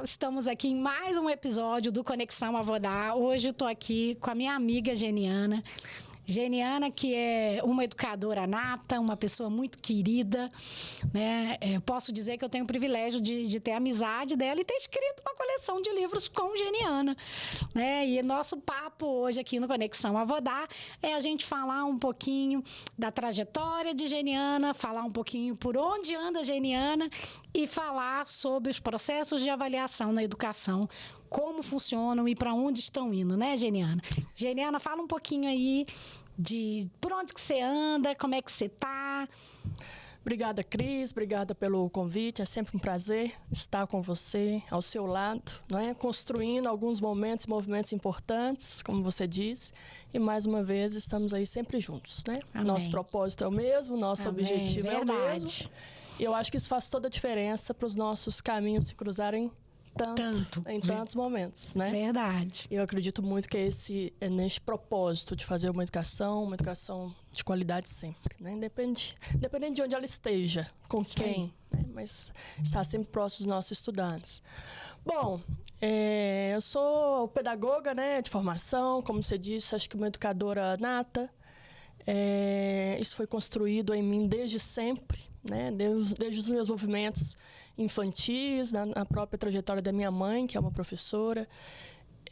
estamos aqui em mais um episódio do Conexão Avodá. Hoje eu estou aqui com a minha amiga Geniana. Geniana, que é uma educadora nata, uma pessoa muito querida, né? Posso dizer que eu tenho o privilégio de ter a amizade dela e ter escrito uma coleção de livros com Geniana, né? E nosso papo hoje aqui no Conexão Avodá é a gente falar um pouquinho da trajetória de Geniana, falar um pouquinho por onde anda Geniana e falar sobre os processos de avaliação na educação, como funcionam e para onde estão indo, né, Geniana? Geniana, fala um pouquinho aí de por onde que você anda, como é que você está. Obrigada, Cris. Obrigada pelo convite. É sempre um prazer estar com você, ao seu lado, não é? Construindo alguns momentos e movimentos importantes, como você disse. E, mais uma vez, estamos aí sempre juntos, né? Amém. Nosso propósito é o mesmo, nosso Amém. objetivo é o Verdade. mesmo. E eu acho que isso faz toda a diferença para os nossos caminhos se cruzarem em tantos momentos, né? Verdade. Eu acredito muito que é neste propósito de fazer uma educação de qualidade sempre, né? Independente de onde ela esteja, com Isso quem, né? Mas estar sempre próximo dos nossos estudantes. Bom, eu sou pedagoga, né, de formação, como você disse, acho que uma educadora nata. Isso foi construído em mim desde sempre, né? Desde os meus movimentos infantis, na própria trajetória da minha mãe, que é uma professora,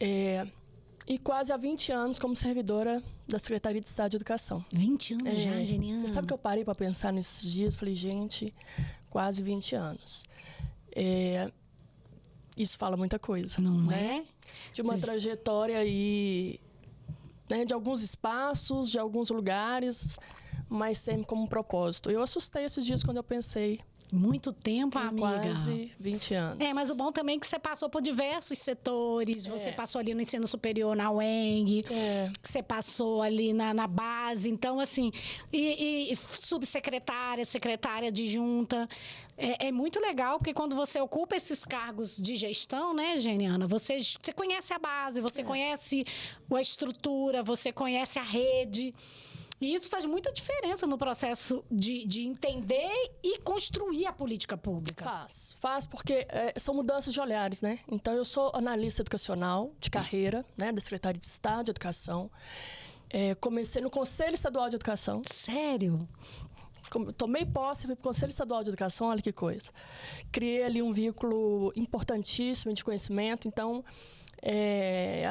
e quase há 20 anos como servidora da Secretaria de Estado de Educação. 20 anos já, Geniana. Você sabe que eu parei para pensar nesses dias? Falei, gente, quase 20 anos. Isso fala muita coisa. Não né? é? De uma trajetória aí, né, de alguns espaços, de alguns lugares, mas sempre como um propósito. Eu assustei esses dias quando eu pensei. Muito tempo, amiga. Quase 20 anos. Mas o bom também é que você passou por diversos setores. Você passou ali no ensino superior, na UENG. Você passou ali na base. Então, assim, e subsecretária, secretária adjunta. É muito legal, porque quando você ocupa esses cargos de gestão, né, Geniana? Você conhece a base, você conhece a estrutura, você conhece a rede. E isso faz muita diferença no processo de entender e construir a política pública. Faz porque são mudanças de olhares, né? Então, eu sou analista educacional de carreira, né, da Secretaria de Estado de Educação. Comecei no Conselho Estadual de Educação. Sério? Tomei posse e fui para o Conselho Estadual de Educação, olha que coisa. Criei ali um vínculo importantíssimo de conhecimento, então...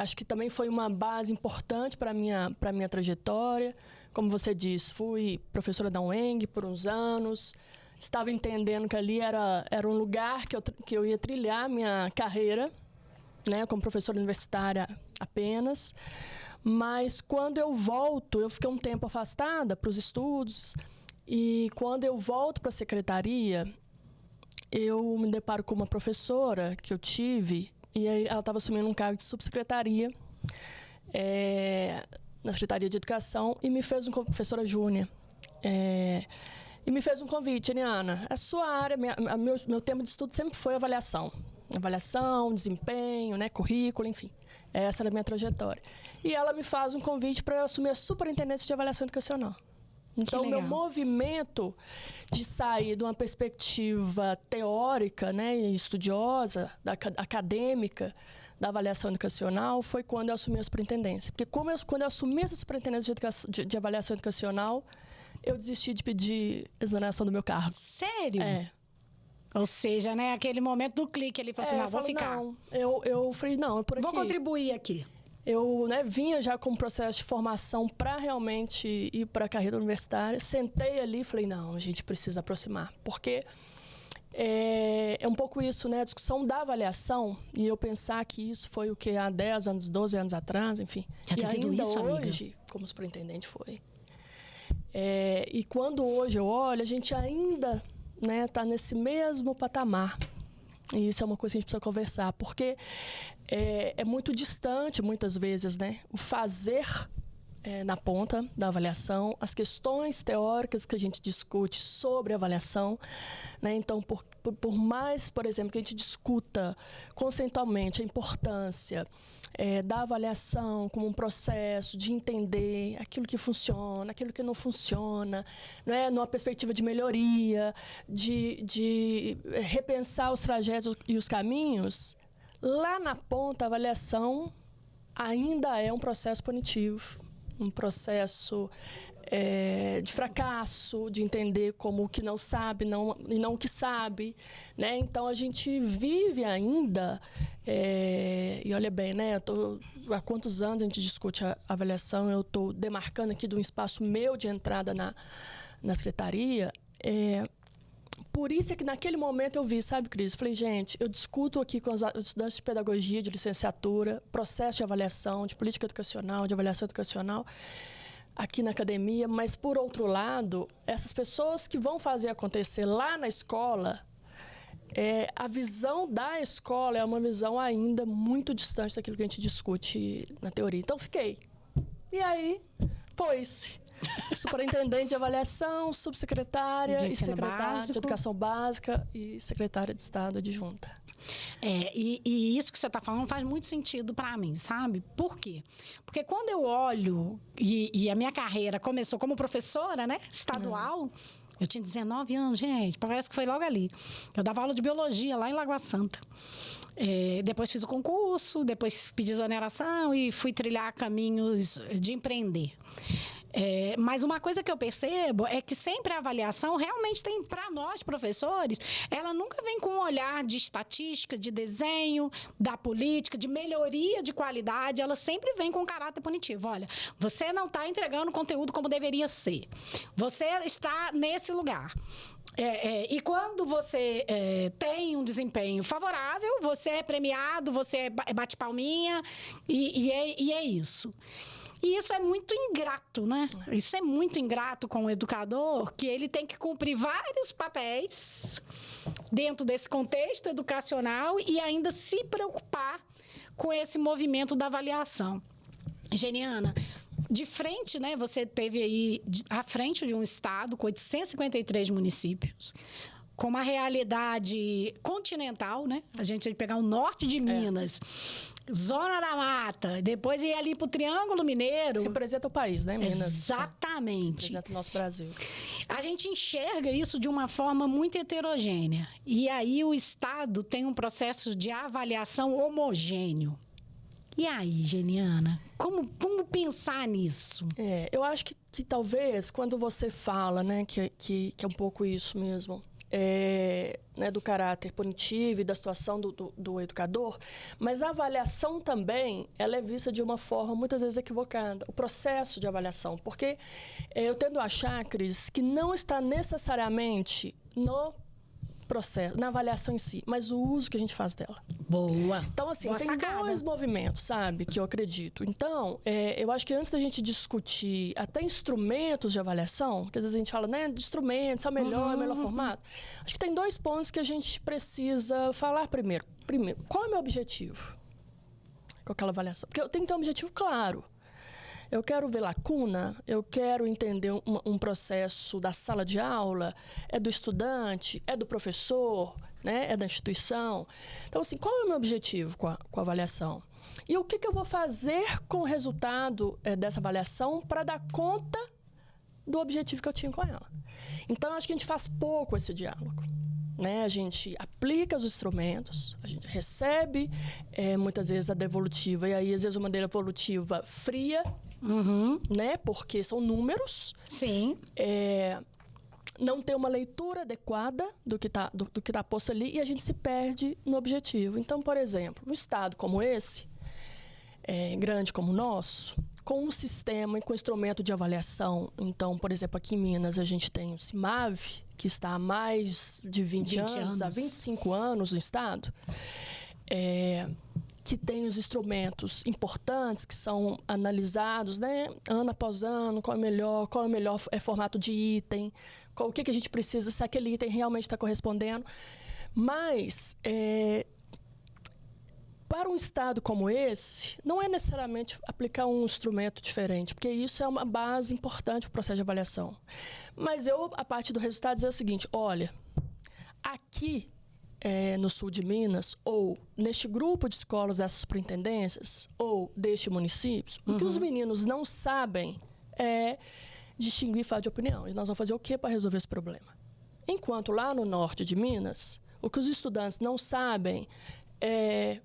acho que também foi uma base importante para a minha trajetória. Como você disse, fui professora da UENG por uns anos. Estava entendendo que ali era um lugar que eu ia trilhar minha carreira, né, como professora universitária apenas. Mas quando eu volto, eu fiquei um tempo afastada para os estudos. E quando eu volto para a secretaria, eu me deparo com uma professora que eu tive. E aí ela estava assumindo um cargo de subsecretaria na Secretaria de Educação e me fez professora Júnia. E me fez um convite, Geniana, a sua área, meu tema de estudo sempre foi avaliação. Avaliação, desempenho, né, currículo, enfim. Essa era a minha trajetória. E ela me faz um convite para eu assumir a superintendência de avaliação educacional. Então, o meu movimento de sair de uma perspectiva teórica, né, estudiosa, acadêmica, da avaliação educacional, foi quando eu assumi a superintendência. Porque quando eu assumi essa superintendência de avaliação educacional, eu desisti de pedir exoneração do meu cargo. Sério? Ou seja, né, aquele momento do clique, ele falou assim, não, vou ficar. Não, eu falei, não, é por aqui. Vou contribuir aqui. Eu, né, vinha já com um processo de formação para realmente ir para a carreira universitária. Sentei ali e falei, não, a gente precisa aproximar. Porque é um pouco isso, né? A discussão da avaliação. E eu pensar que isso foi o que há 10 anos, 12 anos atrás, enfim. Já tem tudo isso, hoje, amiga? como superintendente foi. E quando hoje eu olho, a gente ainda está nesse mesmo patamar. E isso é uma coisa que a gente precisa conversar, porque é muito distante, muitas vezes, né? O fazer na ponta da avaliação, as questões teóricas que a gente discute sobre avaliação, né? Então, por mais, por exemplo, que a gente discuta conceitualmente a importância da avaliação como um processo de entender aquilo que funciona, aquilo que não funciona, né? Numa perspectiva de melhoria, de repensar os trajetos e os caminhos, Lá na ponta, a avaliação ainda é um processo punitivo, um processo de fracasso, de entender como o que não sabe e não o que sabe, né? Então, a gente vive ainda, e olha bem, né? Há quantos anos a gente discute a avaliação, eu estou demarcando aqui de um espaço meu de entrada na secretaria. Por isso é que naquele momento eu vi, sabe, Cris? Falei, gente, eu discuto aqui com os estudantes de pedagogia, de licenciatura, processo de avaliação, de política educacional, de avaliação educacional, aqui na academia, mas, por outro lado, essas pessoas que vão fazer acontecer lá na escola, a visão da escola é uma visão ainda muito distante daquilo que a gente discute na teoria. Então, fiquei. E aí, foi-se. Superintendente de avaliação, subsecretária e secretária de educação básica e secretária de Estado adjunta. E isso que você está falando faz muito sentido para mim, sabe? Por quê? Porque quando eu olho, e a minha carreira começou como professora, né, estadual, eu tinha 19 anos, gente, parece que foi logo ali. Eu dava aula de biologia lá em Lagoa Santa. Depois fiz o concurso, depois pedi exoneração e fui trilhar caminhos de empreender. Mas uma coisa que eu percebo é que sempre a avaliação realmente tem, para nós, professores, ela nunca vem com um olhar de estatística, de desenho, da política, de melhoria de qualidade, ela sempre vem com um caráter punitivo. Olha, você não está entregando conteúdo como deveria ser. Você está nesse lugar. E quando você tem um desempenho favorável, você é premiado, você bate palminha, e é isso. E isso é muito ingrato, né? Isso é muito ingrato com o educador, que ele tem que cumprir vários papéis dentro desse contexto educacional e ainda se preocupar com esse movimento da avaliação. Geniana, de frente, né? Você teve aí à frente de um estado com 853 municípios, com uma realidade continental, né? A gente ia pegar o norte de Minas, Zona da Mata, depois ir ali para o Triângulo Mineiro. Representa o país, né, Minas? Exatamente. Representa o nosso Brasil. A gente enxerga isso de uma forma muito heterogênea. E aí o Estado tem um processo de avaliação homogêneo. E aí, Geniana, como pensar nisso? Eu acho que talvez, quando você fala, né, que é um pouco isso mesmo, né, do caráter punitivo e da situação do educador, mas a avaliação também, ela é vista de uma forma muitas vezes equivocada, o processo de avaliação, porque eu tendo a achar, Cris, que não está necessariamente no processo, na avaliação em si, mas o uso que a gente faz dela. Boa. Então, assim, Boa tem sacada. dois movimentos, sabe, que eu acredito. Então, eu acho que antes da gente discutir até instrumentos de avaliação, porque às vezes a gente fala, né, de instrumentos, é o melhor formato. Acho que tem dois pontos que a gente precisa falar primeiro. Primeiro, qual é o meu objetivo com aquela avaliação? Porque eu tenho que ter um objetivo claro. Eu quero ver lacuna, eu quero entender um processo da sala de aula, é do estudante, é do professor, né? É da instituição. Então, assim, qual é o meu objetivo com a avaliação? E o que eu vou fazer com o resultado dessa avaliação para dar conta do objetivo que eu tinha com ela? Então, acho que a gente faz pouco esse diálogo. Né? A gente aplica os instrumentos, a gente recebe muitas vezes a devolutiva, e aí às vezes uma devolutiva fria, né? Porque são números. Sim. Não tem uma leitura adequada do que tá posto ali e a gente se perde no objetivo. Então, por exemplo, um estado como esse, grande como o nosso, com um sistema e com instrumento de avaliação. Então, por exemplo, aqui em Minas a gente tem o CIMAV, que está há mais de 20 anos, há 25 anos no estado, que tem os instrumentos importantes que são analisados, né, ano após ano, qual é o melhor formato de item, o que a gente precisa, se aquele item realmente está correspondendo. Mas, para um estado como esse, não é necessariamente aplicar um instrumento diferente, porque isso é uma base importante para o processo de avaliação. Mas eu, a partir do resultado, dizer o seguinte, olha, aqui no sul de Minas, ou neste grupo de escolas dessas superintendências, ou deste município, o que os meninos não sabem é distinguir fato de opinião. E nós vamos fazer o que para resolver esse problema? Enquanto lá no norte de Minas, o que os estudantes não sabem é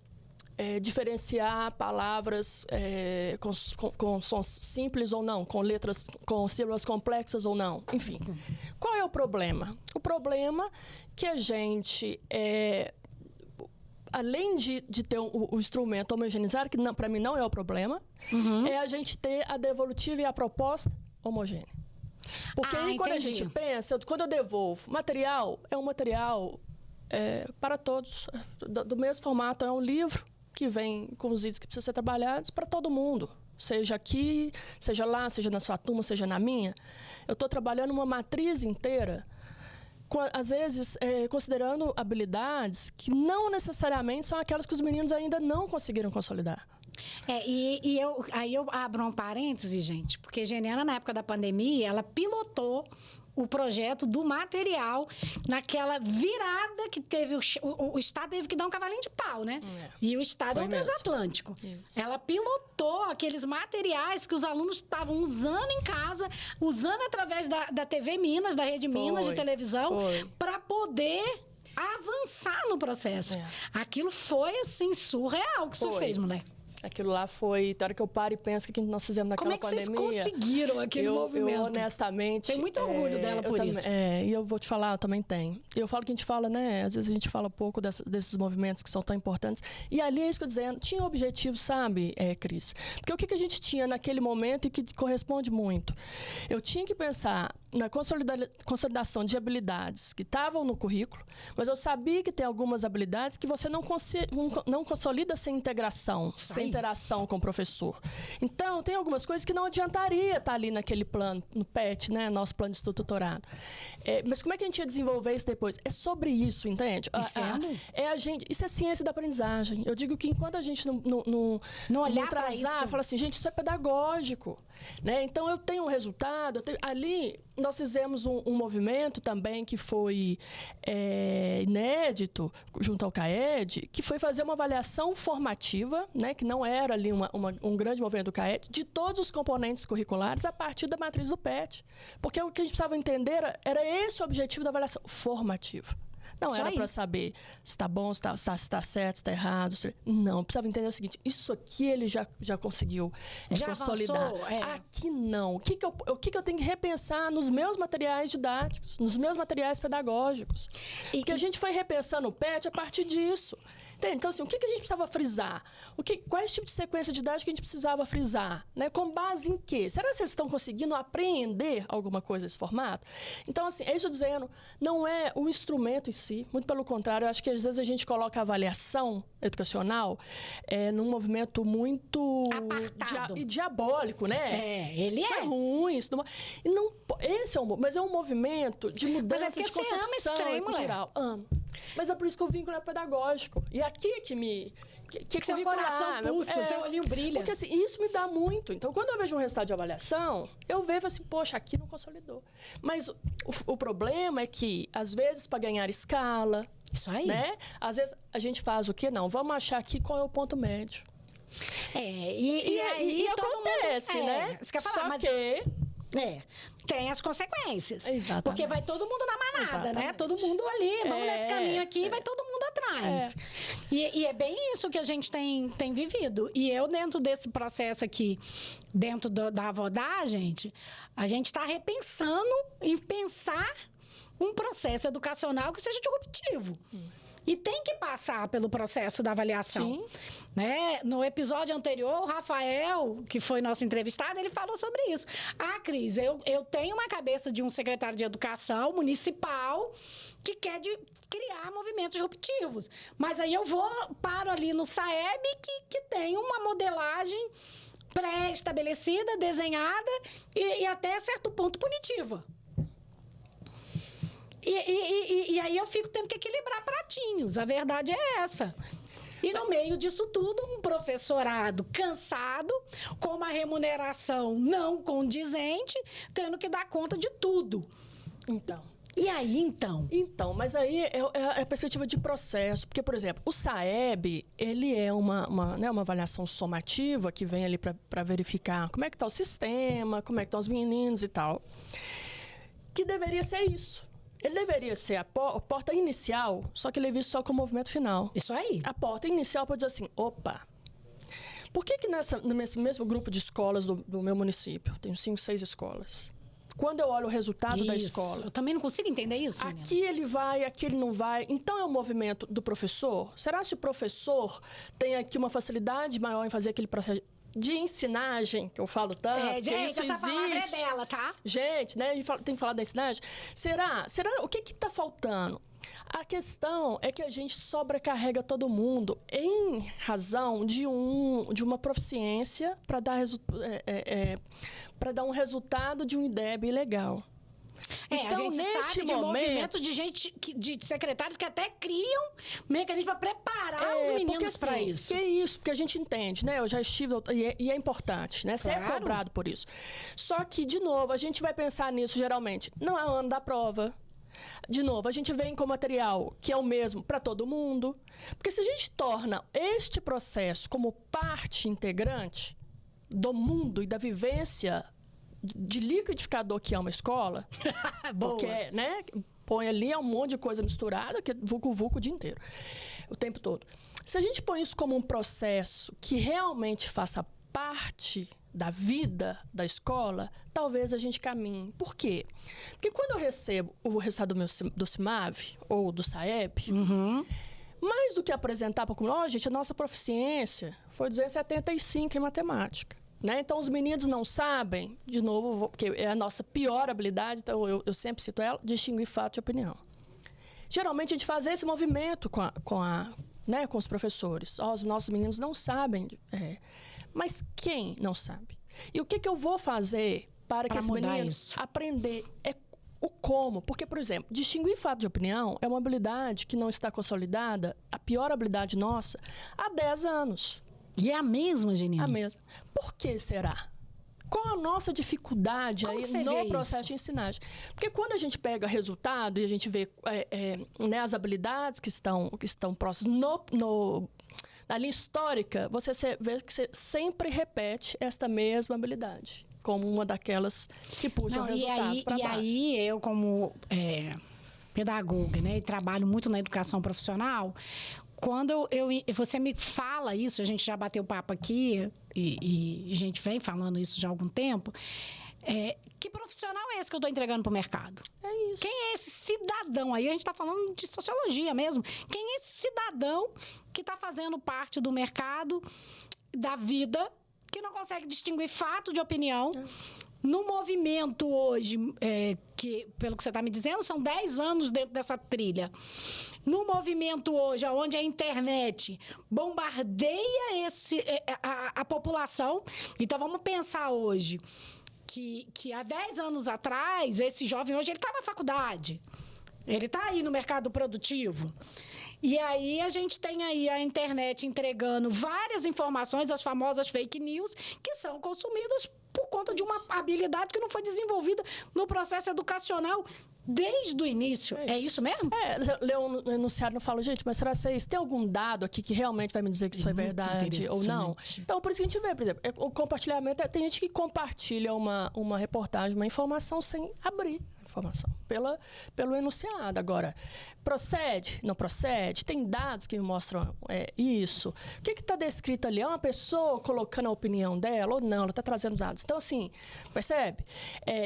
diferenciar palavras com sons simples ou não, com letras, com sílabas complexas ou não. Enfim, qual é o problema? O problema é que a gente, além de ter o instrumento homogeneizado, que para mim não é o problema, é a gente ter a devolutiva e a proposta homogênea. Porque aí, quando a gente pensa, quando eu devolvo, material é um material para todos, do mesmo formato, é um livro que vem com os itens que precisam ser trabalhados para todo mundo. Seja aqui, seja lá, seja na sua turma, seja na minha. Eu estou trabalhando uma matriz inteira, às vezes considerando habilidades que não necessariamente são aquelas que os meninos ainda não conseguiram consolidar. Aí eu abro um parêntese, gente, porque Geniana, na época da pandemia, ela pilotou o projeto do material naquela virada que teve o Estado teve que dar um cavalinho de pau, né? E o Estado é um transatlântico. Ela pilotou aqueles materiais que os alunos estavam usando em casa, usando através da TV Minas, da Rede Minas de televisão, para poder avançar no processo. Aquilo foi, assim, surreal que você fez, mulher. Aquilo lá foi... Na hora que eu paro e penso o que nós fizemos naquela pandemia... Como é que vocês conseguiram aquele movimento? Eu, honestamente... Tenho muito orgulho dela por isso. E eu vou te falar, eu também tenho. Eu falo que a gente fala, né? Às vezes a gente fala pouco desses movimentos que são tão importantes. E ali, é isso que eu tô dizendo, tinha um objetivo, sabe, Cris? Porque o que a gente tinha naquele momento e que corresponde muito? Eu tinha que pensar na consolidação de habilidades que estavam no currículo, mas eu sabia que tem algumas habilidades que você não consolida sem integração, sem interação com o professor. Então, tem algumas coisas que não adiantaria estar ali naquele plano, no PET, né? Nosso plano de estudo tutorado. Mas como é que a gente ia desenvolver isso depois? É sobre isso, entende? Isso é ciência da aprendizagem. Eu digo que enquanto a gente não olhar para isso, fala assim, gente, isso é pedagógico, né? Então, eu tenho um resultado, ali nós fizemos um movimento também que foi inédito, junto ao CAED, que foi fazer uma avaliação formativa, né, que não era ali um grande movimento do CAED, de todos os componentes curriculares a partir da matriz do PET. Porque o que a gente precisava entender era esse o objetivo da avaliação formativa. Não era para saber se está bom, se está certo, se está errado. Não, precisava entender o seguinte, isso aqui ele já conseguiu consolidar. Aqui não. O que eu tenho que repensar nos meus materiais didáticos, nos meus materiais pedagógicos? Porque a gente foi repensando o PET a partir disso. Entende? Então, assim, o que a gente precisava frisar? Quais tipos de sequência didática que a gente precisava frisar? Né? Com base em quê? Será que eles estão conseguindo apreender alguma coisa desse formato? Então, assim, é isso dizendo, não é o instrumento em si, muito pelo contrário, eu acho que às vezes a gente coloca a avaliação educacional num movimento muito apartado e diabólico, né? Ele isso é ruim, isso não... mas é um movimento de mudança de concepção cultural. Amo. Mas é por isso que o vínculo é pedagógico. E aqui é que seu coração pulsa, seu olhinho brilha. Porque assim, isso me dá muito. Então, quando eu vejo um resultado de avaliação, eu vejo assim, poxa, aqui não consolidou. Mas o problema é que, às vezes, para ganhar escala... Isso aí. Né? Às vezes, a gente faz o quê? Não, vamos achar aqui qual é o ponto médio. E aí acontece, né? Só que... tem as consequências. Exatamente. Porque vai todo mundo na manada, Exatamente. né? Todo mundo ali, vamos nesse caminho aqui, vai todo mundo atrás. E é bem isso que a gente tem vivido. E eu, dentro desse processo aqui, dentro da Avodá, gente, a gente está repensando em pensar um processo educacional que seja disruptivo. E tem que passar pelo processo da avaliação. Sim. Né? No episódio anterior, o Rafael, que foi nosso entrevistado, ele falou sobre isso. Cris, eu tenho uma cabeça de um secretário de educação municipal que quer criar movimentos disruptivos. Mas aí eu paro ali no SAEB, que tem uma modelagem pré-estabelecida, desenhada e até certo ponto punitiva. E aí eu fico tendo que equilibrar pratinhos. A verdade é essa. E no meio disso tudo, um professorado cansado, com uma remuneração não condizente, tendo que dar conta de tudo. Então... E aí, então? Então, mas aí é a perspectiva de processo. Porque, por exemplo, o SAEB, ele é uma avaliação somativa que vem ali para verificar como é que está o sistema, como é que estão os meninos e tal. Que deveria ser isso. Ele deveria ser a porta inicial, só que ele é visto só como movimento final. Isso aí. A porta inicial pode dizer assim, opa, por que nesse mesmo grupo de escolas do meu município, tenho 5, 6 escolas, quando eu olho o resultado da escola... Eu também não consigo entender isso, menina. Aqui ele vai, aqui ele não vai. Então, é o movimento do professor? Será que o professor tem aqui uma facilidade maior em fazer aquele processo de ensinagem, que eu falo tanto, que gente, isso essa palavra existe. é dela, tá? Gente, né, a gente tem que falar da ensinagem. Será? O que está faltando? A questão é que a gente sobrecarrega todo mundo em razão de uma proficiência para dar um resultado de um IDEB legal. Então, a gente sabe de movimentos de gente, de secretários que até criam mecanismos para preparar os meninos para assim, isso. Que é isso, porque a gente entende, né? Eu já estive, e é importante, né? Você é cobrado por isso. Só que, de novo, a gente vai pensar nisso geralmente. Não é o ano da prova. De novo, a gente vem com material que é o mesmo para todo mundo. Porque se a gente torna este processo como parte integrante do mundo e da vivência de liquidificador que é uma escola, porque, né, põe ali um monte de coisa misturada, que é vucu-vucu o dia inteiro, o tempo todo. Se a gente põe isso como um processo que realmente faça parte da vida da escola, talvez a gente caminhe. Por quê? Porque quando eu recebo o resultado do CIMAV ou do SAEB, mais do que apresentar para o comunidade, gente, a nossa proficiência foi 275 em matemática. Né? Então, os meninos não sabem, de novo, porque é a nossa pior habilidade, então eu sempre cito ela, distinguir fato de opinião. Geralmente, a gente faz esse movimento com os professores. Os nossos meninos não sabem, mas quem não sabe? E o que eu vou fazer para que esse menino aprender o como? Porque, por exemplo, distinguir fato de opinião é uma habilidade que não está consolidada, a pior habilidade nossa, há 10 anos. E é a mesma, Geniana? A mesma. Por que será? Qual a nossa dificuldade aí no processo de ensinagem? Porque quando a gente pega resultado e a gente vê né, as habilidades que estão próximas na linha histórica, você vê que você sempre repete esta mesma habilidade como uma daquelas que puxam o resultado para baixo. E aí, eu como pedagoga, né, e trabalho muito na educação profissional, quando você me fala isso, a gente já bateu papo aqui e a gente vem falando isso já há algum tempo, que profissional é esse que eu estou entregando para o mercado? É isso. Quem é esse cidadão? Aí a gente está falando de sociologia mesmo. Quem é esse cidadão que está fazendo parte do mercado, da vida, que não consegue distinguir fato de opinião? No movimento hoje, que pelo que você está me dizendo, são 10 anos dentro dessa trilha. No movimento hoje, onde a internet bombardeia a população. Então, vamos pensar hoje que há 10 anos atrás, esse jovem hoje, ele está na faculdade. Ele está aí no mercado produtivo. E aí, a gente tem aí a internet entregando várias informações, as famosas fake news, que são consumidas por conta de uma habilidade que não foi desenvolvida no processo educacional desde o início. É isso mesmo? Leu no enunciado, não falo, gente, mas será que tem algum dado aqui que realmente vai me dizer que isso é verdade ou não? Então, por isso que a gente vê, por exemplo, o compartilhamento, tem gente que compartilha uma reportagem, uma informação sem abrir a informação, pelo enunciado. Agora, procede? Não procede? Tem dados que me mostram isso? O que está descrito ali? É uma pessoa colocando a opinião dela ou não? Ela está trazendo dados. Então, assim, percebe?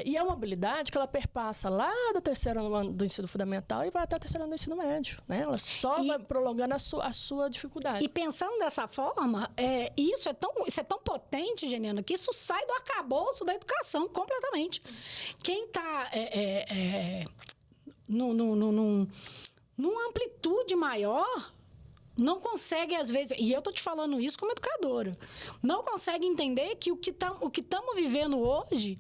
E é uma habilidade que ela perpassa lá do terceiro ano do ensino fundamental e vai até o terceiro ano do ensino médio. Né? Ela só vai prolongando a sua dificuldade. E pensando dessa forma, isso é tão potente, Geniana, que isso sai do arcabouço da educação completamente. Quem está numa amplitude maior, não consegue, às vezes, e eu tô te falando isso como educadora, não consegue entender que o que estamos vivendo hoje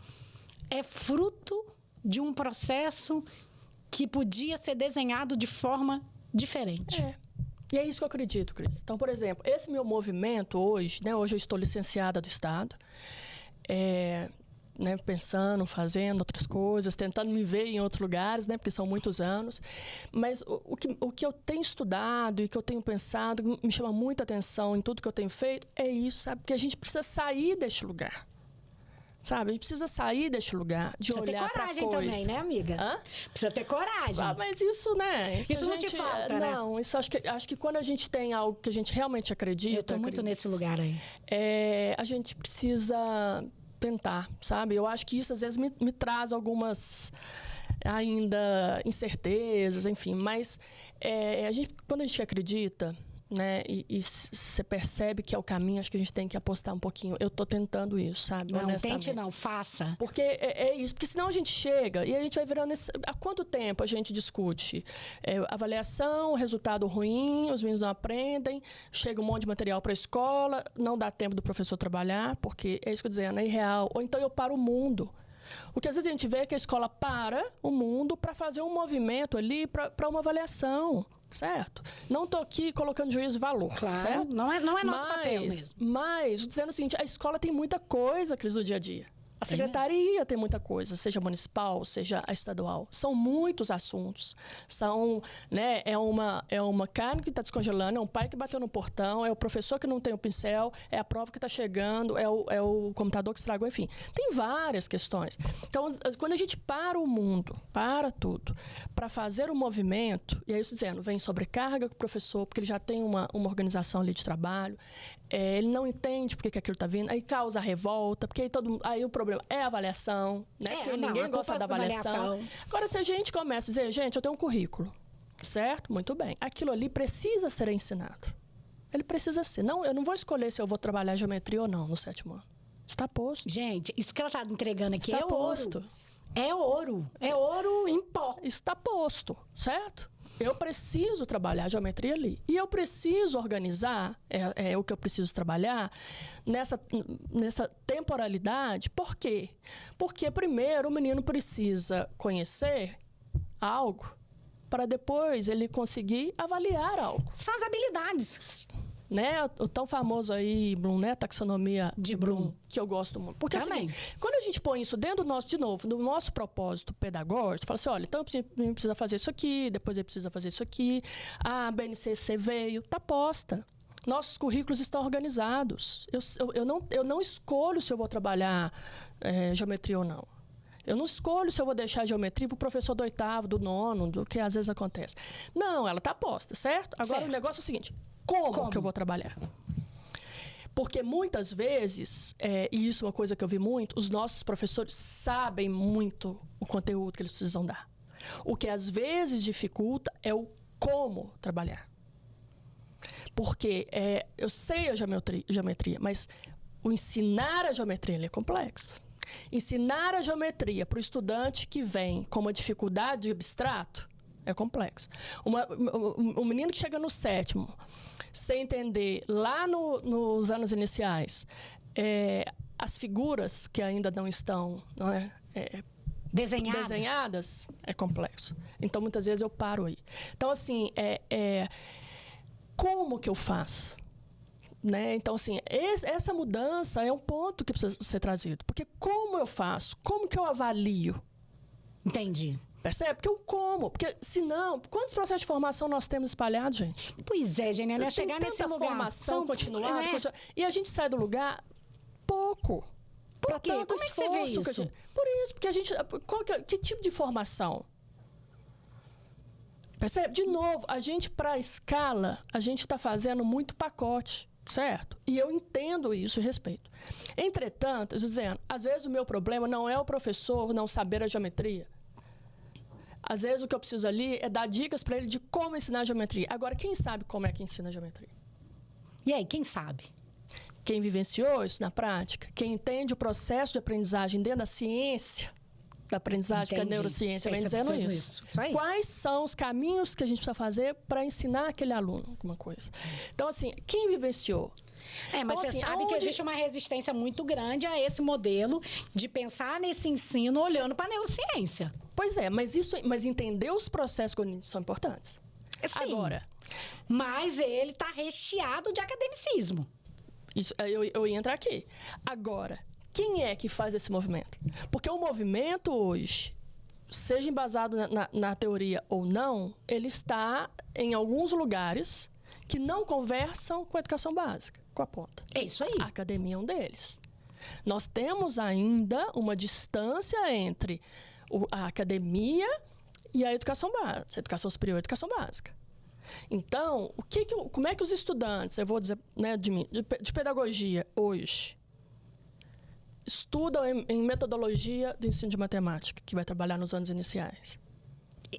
é fruto de um processo que podia ser desenhado de forma diferente. E é isso que eu acredito, Cris. Então, por exemplo, esse meu movimento hoje, né, hoje eu estou licenciada do Estado, né, pensando, fazendo outras coisas, tentando me ver em outros lugares, né, porque são muitos anos. Mas o que eu tenho estudado e que eu tenho pensado, me chama muita atenção em tudo que eu tenho feito, é isso, sabe? Porque a gente precisa sair deste lugar. Sabe? A gente precisa sair deste lugar, de precisa olhar para ter coragem coisa. também, né, amiga? Hã? Precisa ter coragem. Mas isso, né? Isso não te falta, né? Não, isso acho que quando a gente tem algo que a gente realmente acredita... Eu tô muito nesse lugar aí. A gente precisa tentar, sabe? Eu acho que isso, às vezes, me traz algumas... ainda incertezas, enfim. Mas quando a gente acredita... né? E você percebe que é o caminho, acho que a gente tem que apostar um pouquinho. Eu tô tentando isso, sabe? Não, tente não, faça. Porque é isso, porque senão a gente chega e a gente vai virando... Há quanto tempo a gente discute? Avaliação, resultado ruim, os meninos não aprendem, chega um monte de material para a escola, não dá tempo do professor trabalhar, porque é isso que eu estou dizendo, é irreal. Ou então eu paro o mundo. O que às vezes a gente vê é que a escola para o mundo para fazer um movimento ali para uma avaliação. Certo? Não estou aqui colocando juízo de valor, claro, certo? Não é nosso papel mesmo. Mas, dizendo o seguinte, a escola tem muita coisa, Cris, do dia a dia. A secretaria tem muita coisa, seja municipal, seja a estadual. São muitos assuntos. São, né, é uma carne que está descongelando, é um pai que bateu no portão, é o professor que não tem o pincel, é a prova que está chegando, é o computador que estragou, enfim. Tem várias questões. Então, quando a gente para o mundo, para tudo, para fazer um movimento, e aí eu estou dizendo, vem sobrecarga com o professor, porque ele já tem uma organização ali de trabalho, ele não entende por que aquilo está vindo, aí causa revolta, porque aí o problema é a avaliação, né? Porque ninguém gosta da avaliação. Agora, se a gente começa a dizer, gente, eu tenho um currículo, certo? Muito bem. Aquilo ali precisa ser ensinado. Ele precisa ser. Não, eu não vou escolher se eu vou trabalhar geometria ou não no 7º ano. Está posto. Gente, isso que ela está entregando aqui está posto. Ouro. É ouro. É ouro em pó. Está posto, certo? Eu preciso trabalhar a geometria ali. E eu preciso organizar, é o que eu preciso trabalhar, nessa temporalidade. Por quê? Porque, primeiro, o menino precisa conhecer algo para depois ele conseguir avaliar algo. São as habilidades. Né? O tão famoso aí, Bloom, né? Taxonomia de Bloom, que eu gosto muito. Porque assim, quando a gente põe isso dentro do nosso, de novo, do nosso propósito pedagógico, fala assim, olha, então ele precisa fazer isso aqui, depois ele precisa fazer isso aqui, a BNCC veio, tá posta. Nossos currículos estão organizados. Eu não escolho se eu vou trabalhar geometria ou não. Eu não escolho se eu vou deixar a geometria para o professor do 8º, do 9º, do que às vezes acontece. Não, ela está posta, certo? Agora, o negócio é o seguinte, como que eu vou trabalhar? Porque muitas vezes, e isso é uma coisa que eu vi muito, os nossos professores sabem muito o conteúdo que eles precisam dar. O que às vezes dificulta é o como trabalhar. Porque eu sei a geometria, mas o ensinar a geometria é complexo. Ensinar a geometria para o estudante que vem com uma dificuldade de abstrato é complexo. Um menino que chega no 7º, sem entender lá nos anos iniciais, as figuras que ainda não estão desenhadas, é complexo. Então, muitas vezes eu paro aí. Então, assim, como que eu faço? Né? Então, assim, essa mudança é um ponto que precisa ser trazido. Porque como eu faço? Como que eu avalio? Entendi. Percebe? Porque eu como. Porque, senão, quantos processos de formação nós temos espalhados, gente? Pois é, Geniana, chegar nesse lugar. Formação continuada. E a gente sai do lugar pouco. Por quê? Como é que você vê isso? Por isso, porque a gente... Que tipo de formação? Percebe? De novo, a gente, para a escala, a gente está fazendo muito pacote. Certo? E eu entendo isso e respeito. Entretanto, dizendo, às vezes o meu problema não é o professor não saber a geometria. Às vezes o que eu preciso ali é dar dicas para ele de como ensinar a geometria. Agora, quem sabe como é que ensina a geometria? E aí, quem sabe? Quem vivenciou isso na prática, quem entende o processo de aprendizagem dentro da ciência da aprendizagem, que a neurociência vem dizendo isso. Quais são os caminhos que a gente precisa fazer para ensinar aquele aluno alguma coisa? Então, assim, quem vivenciou? Mas então, você sabe que existe uma resistência muito grande a esse modelo de pensar nesse ensino olhando para a neurociência. Pois é, mas entender os processos cognitivos são importantes. Sim. Agora, mas ele está recheado de academicismo. Isso, eu ia entrar aqui. Agora, quem é que faz esse movimento? Porque o movimento hoje, seja embasado na teoria ou não, ele está em alguns lugares que não conversam com a educação básica, com a ponta. É isso aí. A academia é um deles. Nós temos ainda uma distância entre a academia e a educação básica, a educação superior e a educação básica. Então, como é que os estudantes, eu vou dizer, né, de pedagogia hoje, estudam em metodologia do ensino de matemática, que vai trabalhar nos anos iniciais?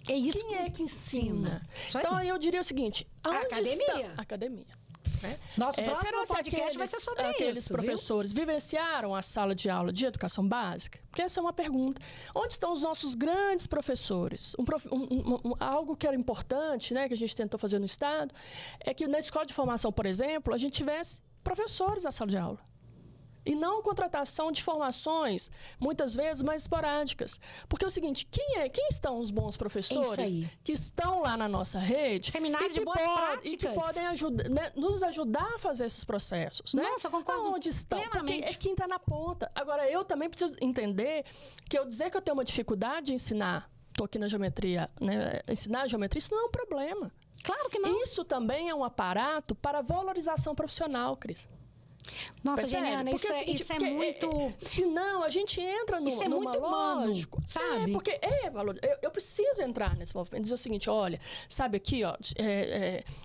É isso. Quem é que ensina? Isso então, eu diria o seguinte, academia. Está a academia? Né? Nosso próximo podcast vai ser sobre aqueles professores vivenciaram a sala de aula de educação básica? Porque essa é uma pergunta. Onde estão os nossos grandes professores? Algo que era importante, né, que a gente tentou fazer no Estado, é que na escola de formação, por exemplo, a gente tivesse professores na sala de aula. E não contratação de formações, muitas vezes, mais esporádicas. Porque é o seguinte, quem estão os bons professores que estão lá na nossa rede... Seminário de boas práticas. E que podem né, nos ajudar a fazer esses processos. Nossa, né? concordo Onde estão? plenamente. Porque é quem está na ponta. Agora, eu também preciso entender que eu dizer que eu tenho uma dificuldade de ensinar, estou aqui na geometria, né, ensinar a geometria, isso não é um problema. Claro que não. Isso também é um aparato para valorização profissional, Cris. Nossa, Geniana, isso é muito... Senão, a gente entra no... Isso é muito lógico, sabe? Porque valor. Eu preciso entrar nesse movimento. Dizer o seguinte, olha, sabe aqui, ó,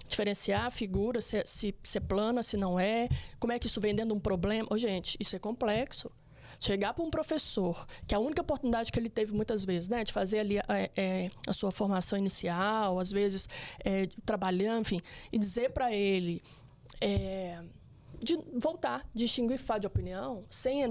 diferenciar a figura, se é plana, se não é, como é que isso vem dentro de um problema. Gente, isso é complexo. Chegar para um professor, que a única oportunidade que ele teve muitas vezes, né, de fazer ali a sua formação inicial, às vezes trabalhando, enfim, e dizer para ele... de voltar, distinguir fato de opinião, sem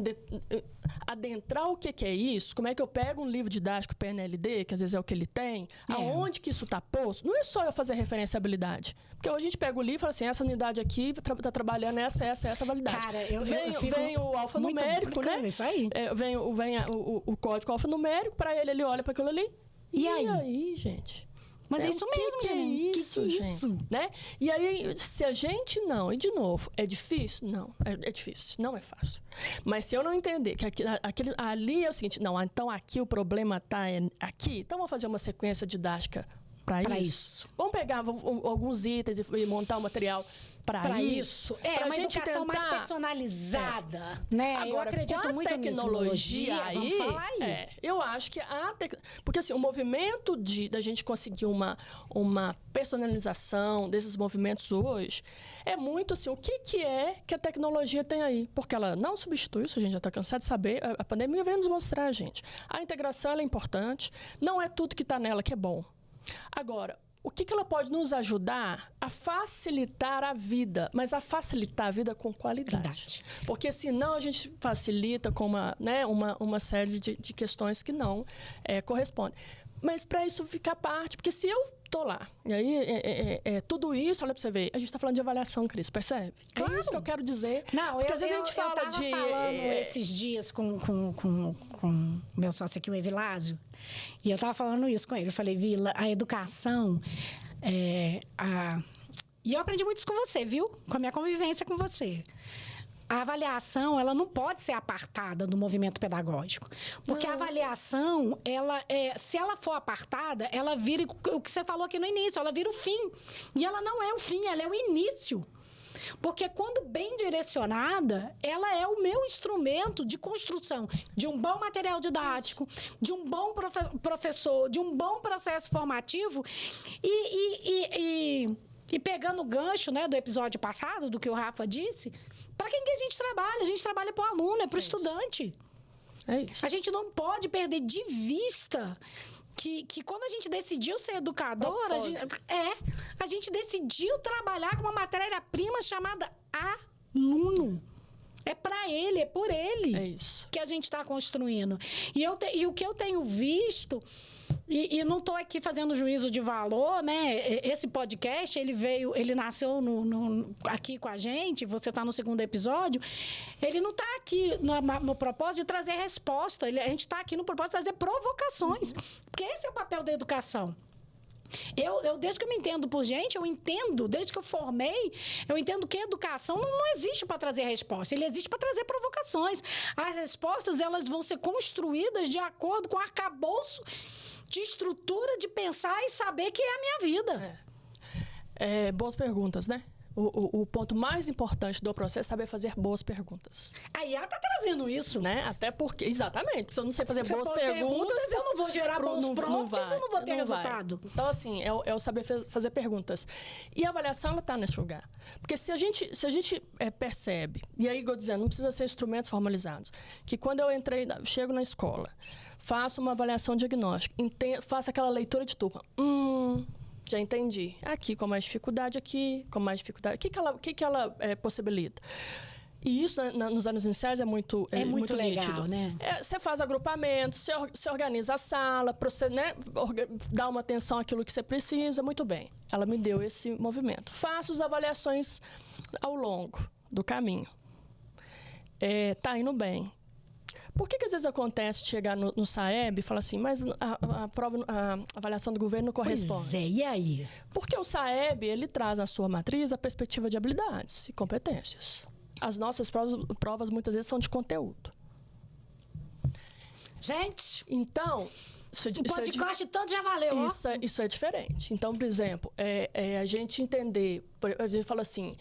adentrar o que é isso, como é que eu pego um livro didático PNLD, que às vezes é o que ele tem, aonde que isso está posto, não é só eu fazer referenciabilidade. Porque hoje a gente pega o livro e fala assim, essa unidade aqui está trabalhando essa validade. Cara, vem o alfanumérico, né? Isso aí. Vem o código alfanumérico, para ele olha para aquilo ali. E aí, gente? Mas é isso mesmo, gente. Que é isso? Né? E aí, se a gente não... E, de novo, é difícil? Não, é difícil. Não é fácil. Mas se eu não entender que ali é o seguinte... Não, então aqui o problema está aqui. Então, vamos fazer uma sequência didática para isso. Vamos pegar alguns itens e montar um material para isso. É uma educação mais personalizada. Né? Agora, eu acredito muito em tecnologia aí, vamos falar aí. Eu acho que porque assim, o movimento da gente conseguir uma personalização desses movimentos hoje é muito assim, o que é que a tecnologia tem aí? Porque ela não substitui isso, a gente já está cansado de saber, a pandemia veio nos mostrar, gente. A integração ela é importante, não é tudo que está nela que é bom. Agora, o que ela pode nos ajudar a facilitar a vida, mas a facilitar a vida com qualidade. Porque senão a gente facilita com uma série de questões que não correspondem. Mas para isso ficar parte, porque se eu estou lá, e aí tudo isso, olha para você ver, a gente está falando de avaliação, Cris, percebe? Claro. É isso que eu quero dizer. Não, porque às vezes a gente fala eu tava falando esses dias com meu sócio aqui, o Evilásio, e eu estava falando isso com ele. Eu falei, Vila, a educação... E eu aprendi muito isso com você, viu? Com a minha convivência com você. A avaliação, ela não pode ser apartada do movimento pedagógico. Porque a avaliação, se ela for apartada, ela vira o que você falou aqui no início, ela vira o fim. E ela não é o fim, ela é o início. Porque quando bem direcionada, ela é o meu instrumento de construção de um bom material didático, de um bom professor, de um bom processo formativo e pegando o gancho, né, do episódio passado, do que o Rafa disse, para quem que a gente trabalha? A gente trabalha para o aluno, para o estudante. É isso. A gente não pode perder de vista que quando a gente decidiu ser educadora, a gente decidiu trabalhar com uma matéria-prima chamada aluno. É para ele, é por ele que a gente está construindo. E o que eu tenho visto, e não estou aqui fazendo juízo de valor, né? Esse podcast, ele nasceu aqui com a gente, você está no segundo episódio, ele não está aqui no propósito de trazer resposta, a gente está aqui no propósito de trazer provocações, porque esse é o papel da educação. Desde que eu me entendo por gente, desde que eu formei, eu entendo que a educação não existe para trazer resposta, ele existe para trazer provocações. As respostas, elas vão ser construídas de acordo com o arcabouço de estrutura de pensar e saber que é a minha vida. Boas perguntas, né? o ponto mais importante do processo é saber fazer boas perguntas. A IA está trazendo isso. Né? Até porque, exatamente, se eu não sei fazer boas perguntas, eu não vou gerar bons prompts, eu não vou ter resultado. Então, assim, é o saber fazer perguntas. E a avaliação, ela está nesse lugar. Porque se a gente percebe, e aí, dizendo, não precisa ser instrumentos formalizados, que quando eu chego na escola, faço uma avaliação diagnóstica, faço aquela leitura de turma. Já entendi. Aqui com mais dificuldade, aqui com mais dificuldade. O que ela possibilita? E isso, nos anos iniciais, é muito legal, nítido. Né? Você faz agrupamento, você organiza a sala, né, dá uma atenção àquilo que você precisa, muito bem. Ela me deu esse movimento. Faço as avaliações ao longo do caminho. Tá indo bem. Por que às vezes acontece de chegar no SAEB e falar assim, mas a avaliação do governo não corresponde? Pois é, e aí? Porque o SAEB, ele traz na sua matriz a perspectiva de habilidades e competências. As nossas provas muitas vezes são de conteúdo. Gente, então... o podcast todo já valeu. Isso é diferente. Então, por exemplo, a gente entender... A gente fala assim,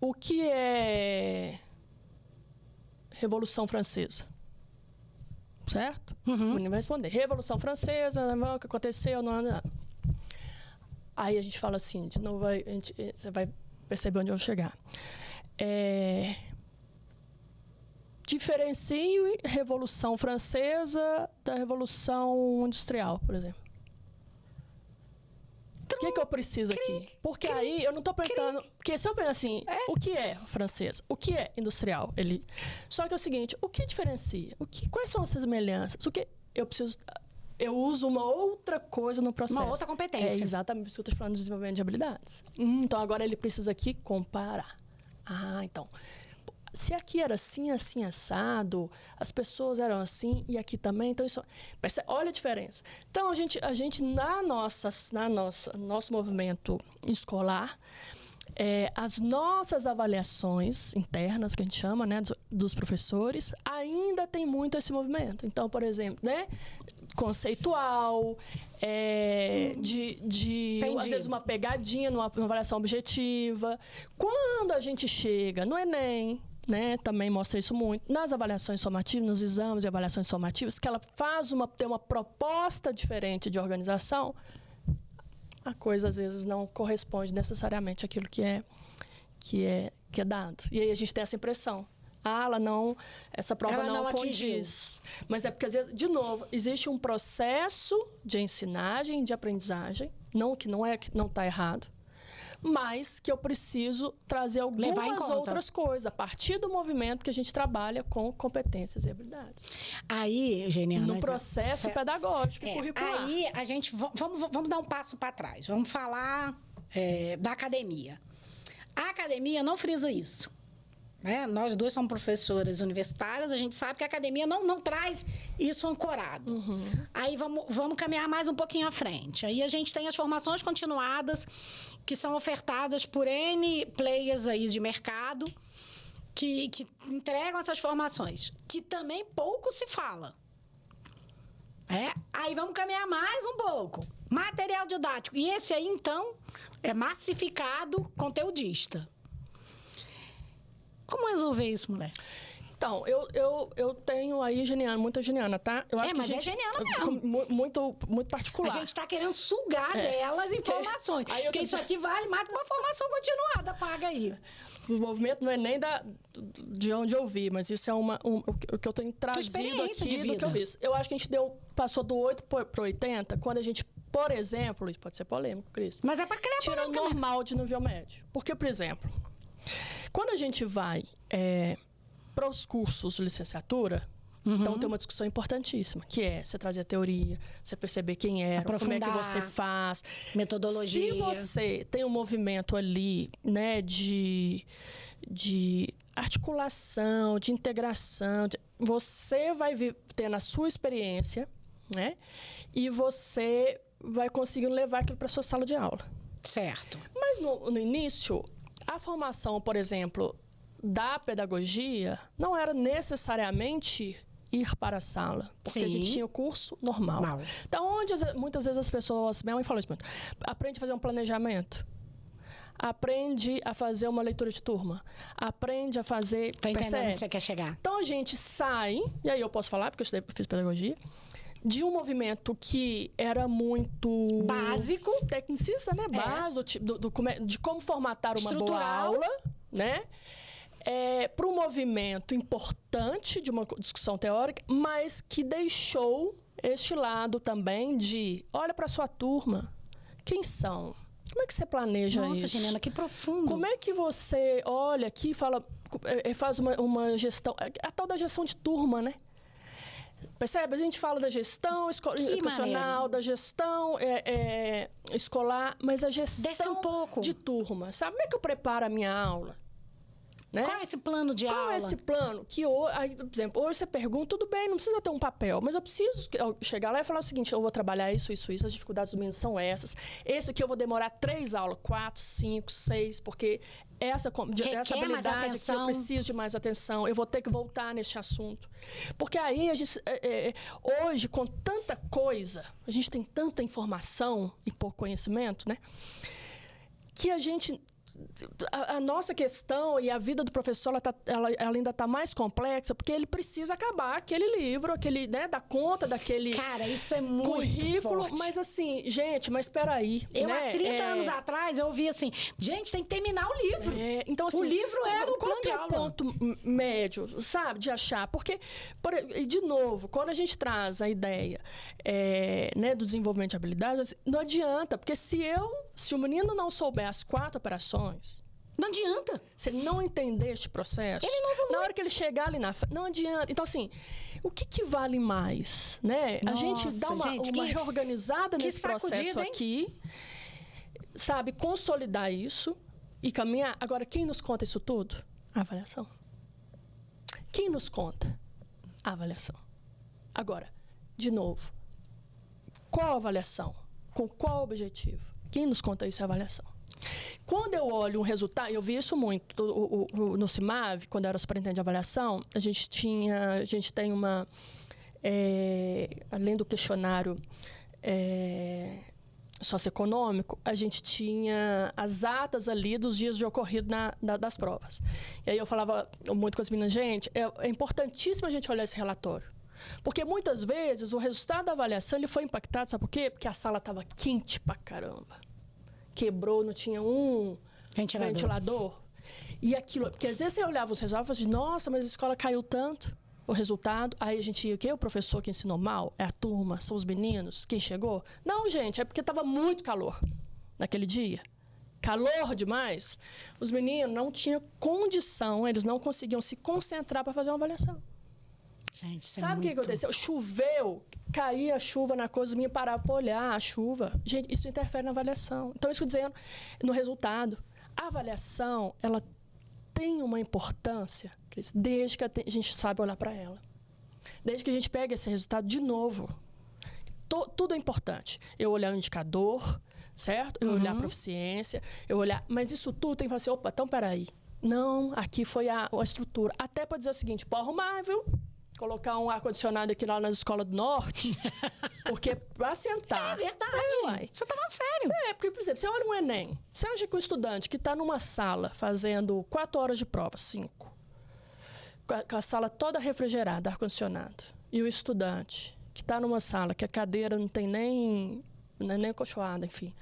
o que é... Revolução Francesa. Certo? Uhum. O menino vai responder. Revolução Francesa, o que aconteceu? Não. Aí a gente fala assim, de novo, você vai perceber onde eu vou chegar. Diferencie Revolução Francesa da Revolução Industrial, por exemplo. O que eu preciso aqui? Porque aí eu não estou perguntando... Porque se eu pensar assim, o que é francês? O que é industrial? Só que é o seguinte, o que diferencia? Quais são as semelhanças? O que eu preciso... Eu uso uma outra coisa no processo. Uma outra competência. É exatamente isso que eu estou falando de desenvolvimento de habilidades. Então, agora ele precisa aqui comparar. Então... Se aqui era assim, assim, assado, as pessoas eram assim e aqui também, então isso... Olha a diferença. Então, a gente nosso movimento escolar, as nossas avaliações internas, que a gente chama, né, dos professores, ainda tem muito esse movimento. Então, por exemplo, né, conceitual, às vezes uma pegadinha numa avaliação objetiva. Quando a gente chega no Enem, né, também mostra isso muito, nas avaliações somativas, nos exames de avaliações somativas, que ela tem uma proposta diferente de organização, a coisa às vezes não corresponde necessariamente àquilo que é dado. E aí a gente tem essa impressão. Essa prova não condiz. Mas é porque, às vezes, de novo, existe um processo de ensinagem, de aprendizagem, que não está errado, mas que eu preciso trazer algumas outras coisas, a partir do movimento que a gente trabalha com competências e habilidades. Aí, Geniana... No processo pedagógico e curricular. Aí, a gente... Vamos dar um passo para trás. Vamos falar da academia. A academia não frisa isso. Nós duas somos professoras universitárias, a gente sabe que a academia não traz isso ancorado. Uhum. Aí vamos caminhar mais um pouquinho à frente. Aí a gente tem as formações continuadas que são ofertadas por N players aí de mercado que entregam essas formações, que também pouco se fala. Aí vamos caminhar mais um pouco. Material didático. E esse aí, então, é massificado conteudista. Como resolver isso, mulher? Então, eu tenho aí muita geniana, tá? Eu acho mas é geniana mesmo. Muito particular. A gente está querendo sugar delas informações. Porque isso aqui vale mais que uma formação continuada, paga aí. O movimento não é nem de onde eu vi, mas isso é o que eu tenho trazido aqui do que eu vi. Eu acho que a gente passou do 8 para 80, quando a gente, por exemplo, isso pode ser polêmico, Cris. Mas é para criar tira o normal de nível médio. Porque, por exemplo, quando a gente vai para os cursos de licenciatura, então tem uma discussão importantíssima, que é você trazer a teoria, você perceber quem é, como é que você faz. Metodologia. Se você tem um movimento ali, né, de articulação, de integração, você vai ter na sua experiência, né, e você vai conseguindo levar aquilo para a sua sala de aula. Certo. Mas no início, a formação, por exemplo, da pedagogia não era necessariamente ir para a sala, porque a gente tinha o curso normal. Então, muitas vezes as pessoas, minha mãe falou isso muito, aprende a fazer um planejamento. aprende a fazer uma leitura de turma, aprende a fazer... Tá entendendo onde você quer chegar. Então, a gente sai, e aí eu posso falar, porque eu fiz pedagogia, de um movimento que era muito... Básico. Tecnicista, né? Básico, de como formatar uma boa aula, né? Para um movimento importante de uma discussão teórica, mas que deixou este lado também de... Olha para sua turma. Quem são? Como é que você planeja isso? Nossa, Geniana, que profundo. Como é que você olha aqui e fala, faz uma gestão, a tal da gestão de turma, né? Percebe? A gente fala da gestão educacional, da gestão escolar, mas a gestão de turma. Sabe como é que eu preparo a minha aula? Né? Qual é esse plano de aula? Qual é esse plano? Que, aí, por exemplo, hoje você pergunta, tudo bem, não precisa ter um papel, mas eu preciso chegar lá e falar o seguinte, eu vou trabalhar isso, as dificuldades dos meninos são essas. Esse aqui eu vou demorar 3 aulas, 4, 5, 6, porque essa habilidade que eu preciso de mais atenção, eu vou ter que voltar nesse assunto. Porque aí, hoje, com tanta coisa, a gente tem tanta informação e pouco conhecimento, né? Que a gente... A nossa questão e a vida do professor, ela ainda está mais complexa, porque ele precisa acabar aquele livro, né, dar conta daquele isso é muito currículo. forte. Mas assim, gente, mas espera aí. Eu, né? há 30 anos atrás, eu ouvi assim, gente, tem que terminar o livro. Então, assim, o livro era o plano de aula. Qual é o ponto médio, sabe, de achar? Porque, de novo, quando a gente traz a ideia né, do desenvolvimento de habilidades, não adianta, porque se o menino não souber as 4 operações, não adianta. Se ele não entender este processo, ele não evolui. Na hora que ele chegar ali na frente, não adianta. Então, assim, o que vale mais, né? Nossa, a gente dá uma reorganizada nesse processo aqui, sabe? Consolidar isso e caminhar. Agora, quem nos conta isso tudo? A avaliação. Quem nos conta? A avaliação. Agora, de novo, qual a avaliação? Com qual objetivo? Quem nos conta isso é a avaliação. Quando eu olho um resultado, eu vi isso muito no CIMAV, quando eu era superintendente de avaliação, a gente tem uma, além do questionário socioeconômico, a gente tinha as atas ali dos dias de ocorrido das provas. E aí eu falava muito com as meninas, gente, é importantíssimo a gente olhar esse relatório. Porque muitas vezes o resultado da avaliação ele foi impactado, sabe por quê? Porque a sala estava quente pra caramba. Quebrou, não tinha um ventilador. E aquilo, porque às vezes você olhava os resultados e falava assim, nossa, mas a escola caiu tanto, o resultado. Aí a gente ia, o quê? O professor que ensinou mal? É a turma? São os meninos? Quem chegou? Não, gente, é porque estava muito calor naquele dia. Calor demais. Os meninos não tinham condição, eles não conseguiam se concentrar para fazer uma avaliação. Gente, sabe o que aconteceu? Choveu, caía a chuva na coisa, os meninos paravam para olhar a chuva. Gente, isso interfere na avaliação. Então, isso que eu estou dizendo, no resultado. A avaliação, ela tem uma importância, desde que a gente sabe olhar para ela. Desde que a gente pega esse resultado de novo. Tudo é importante. Eu olhar o indicador, certo? Eu olhar a proficiência, eu olhar... Mas isso tudo tem que falar assim, opa, então, peraí. Não, aqui foi a estrutura. Até para dizer o seguinte, pode arrumar, viu? Colocar um ar-condicionado aqui lá na Escola do Norte, porque para sentar... É verdade. Você tá falando sério. Porque, por exemplo, você olha um Enem, você acha que o estudante que está numa sala fazendo 4 horas de prova, 5, com a sala toda refrigerada, ar-condicionado, e o estudante que está numa sala que a cadeira não tem nem colchoada, enfim...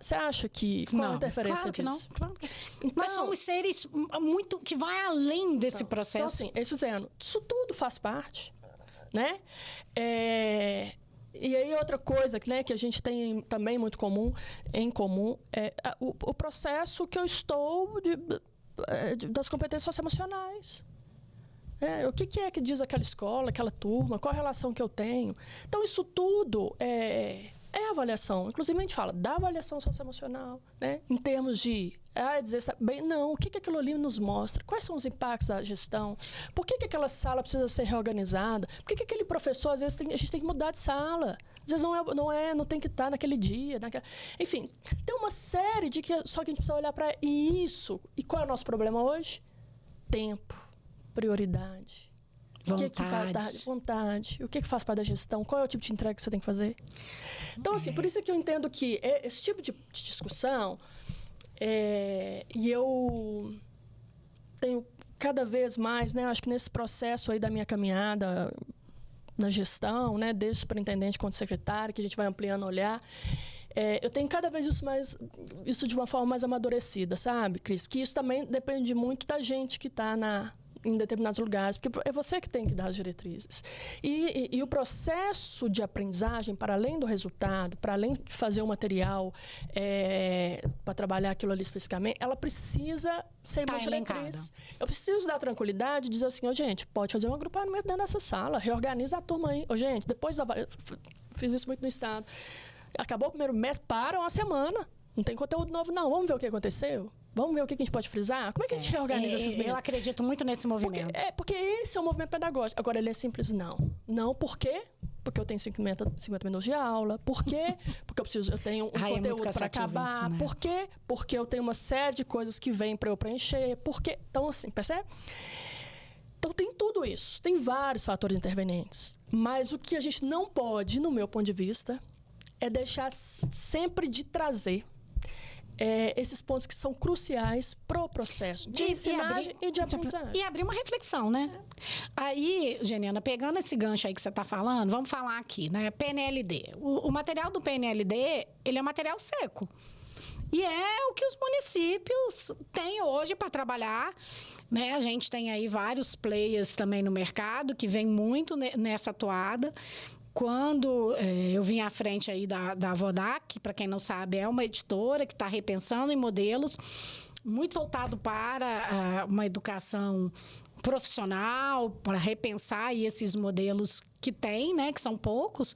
você acha que... Qual a interferência disso? Não, claro que não. Então, nós somos seres muito... que vai além desse processo. Então, assim, isso dizendo, isso tudo faz parte, né? E aí, outra coisa, né, que a gente tem também muito em comum, é o processo que eu estou das competências socioemocionais. O que é que diz aquela escola, aquela turma, qual a relação que eu tenho? Então, isso tudo é avaliação. Inclusive, a gente fala da avaliação socioemocional, né? Em termos de dizer, bem, não, o que aquilo ali nos mostra? Quais são os impactos da gestão? Por que aquela sala precisa ser reorganizada? Por que aquele professor, às vezes, a gente tem que mudar de sala? Às vezes não tem que estar naquele dia. Enfim, tem uma série de que só que a gente precisa olhar para isso. E qual é o nosso problema hoje? Tempo, prioridade. Vontade. O que faz parte da gestão? Qual é o tipo de entrega que você tem que fazer? Então, assim, por isso é que eu entendo que esse tipo de discussão, E eu tenho cada vez mais, né, acho que nesse processo aí da minha caminhada na gestão, né, desde superintendente quanto secretário, que a gente vai ampliando o olhar, eu tenho cada vez isso de uma forma mais amadurecida, sabe, Cris? Que isso também depende muito da gente que está em determinados lugares, porque é você que tem que dar as diretrizes. E o processo de aprendizagem, para além do resultado, para além de fazer um material para trabalhar aquilo ali especificamente, ela precisa ser uma diretriz. Eu preciso dar tranquilidade e dizer assim, gente, pode fazer um agrupamento dentro dessa sala, reorganiza a turma aí. Gente, depois fiz isso muito no Estado. Acabou o primeiro mês, para uma semana. Não tem conteúdo novo, não. Vamos ver o que aconteceu? Vamos ver o que a gente pode frisar? Como é que a gente reorganiza esses meninos? Eu acredito muito nesse movimento. Porque esse é um movimento pedagógico. Agora, ele é simples? Não. Não, por quê? Porque eu tenho 50 minutos de aula. Por quê? Porque eu tenho um conteúdo para acabar. Isso, né? Por quê? Porque eu tenho uma série de coisas que vêm para eu preencher. Por quê? Então, assim, percebe? Então, tem tudo isso. Tem vários fatores intervenientes. Mas o que a gente não pode, no meu ponto de vista, é deixar sempre de trazer esses pontos que são cruciais para o processo de ensinagem e de aprendizagem. E abrir uma reflexão, né? Aí, Geniana, pegando esse gancho aí que você está falando, vamos falar aqui, né? PNLD. O material do PNLD, ele é material seco. E é o que os municípios têm hoje para trabalhar, né? A gente tem aí vários players também no mercado que vem muito nessa toada. Quando eu vim à frente aí da Vodac, que, para quem não sabe, é uma editora que está repensando em modelos muito voltado para uma educação profissional, para repensar aí esses modelos que tem, né, que são poucos,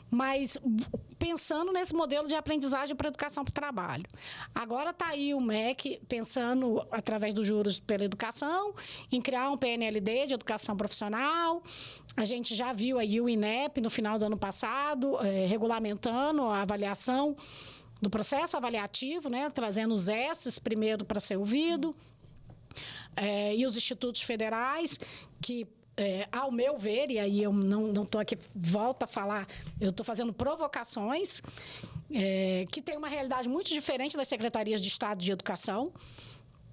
mas pensando nesse modelo de aprendizagem para educação para o trabalho. Agora está aí o MEC pensando, através dos juros pela educação, em criar um PNLD de educação profissional. A gente já viu aí o INEP, no final do ano passado, regulamentando a avaliação do processo avaliativo, né, trazendo os S's primeiro para ser ouvido, e os institutos federais, que ao meu ver, e aí eu não estou aqui, volto a falar, eu estou fazendo provocações, que tem uma realidade muito diferente das secretarias de Estado de Educação,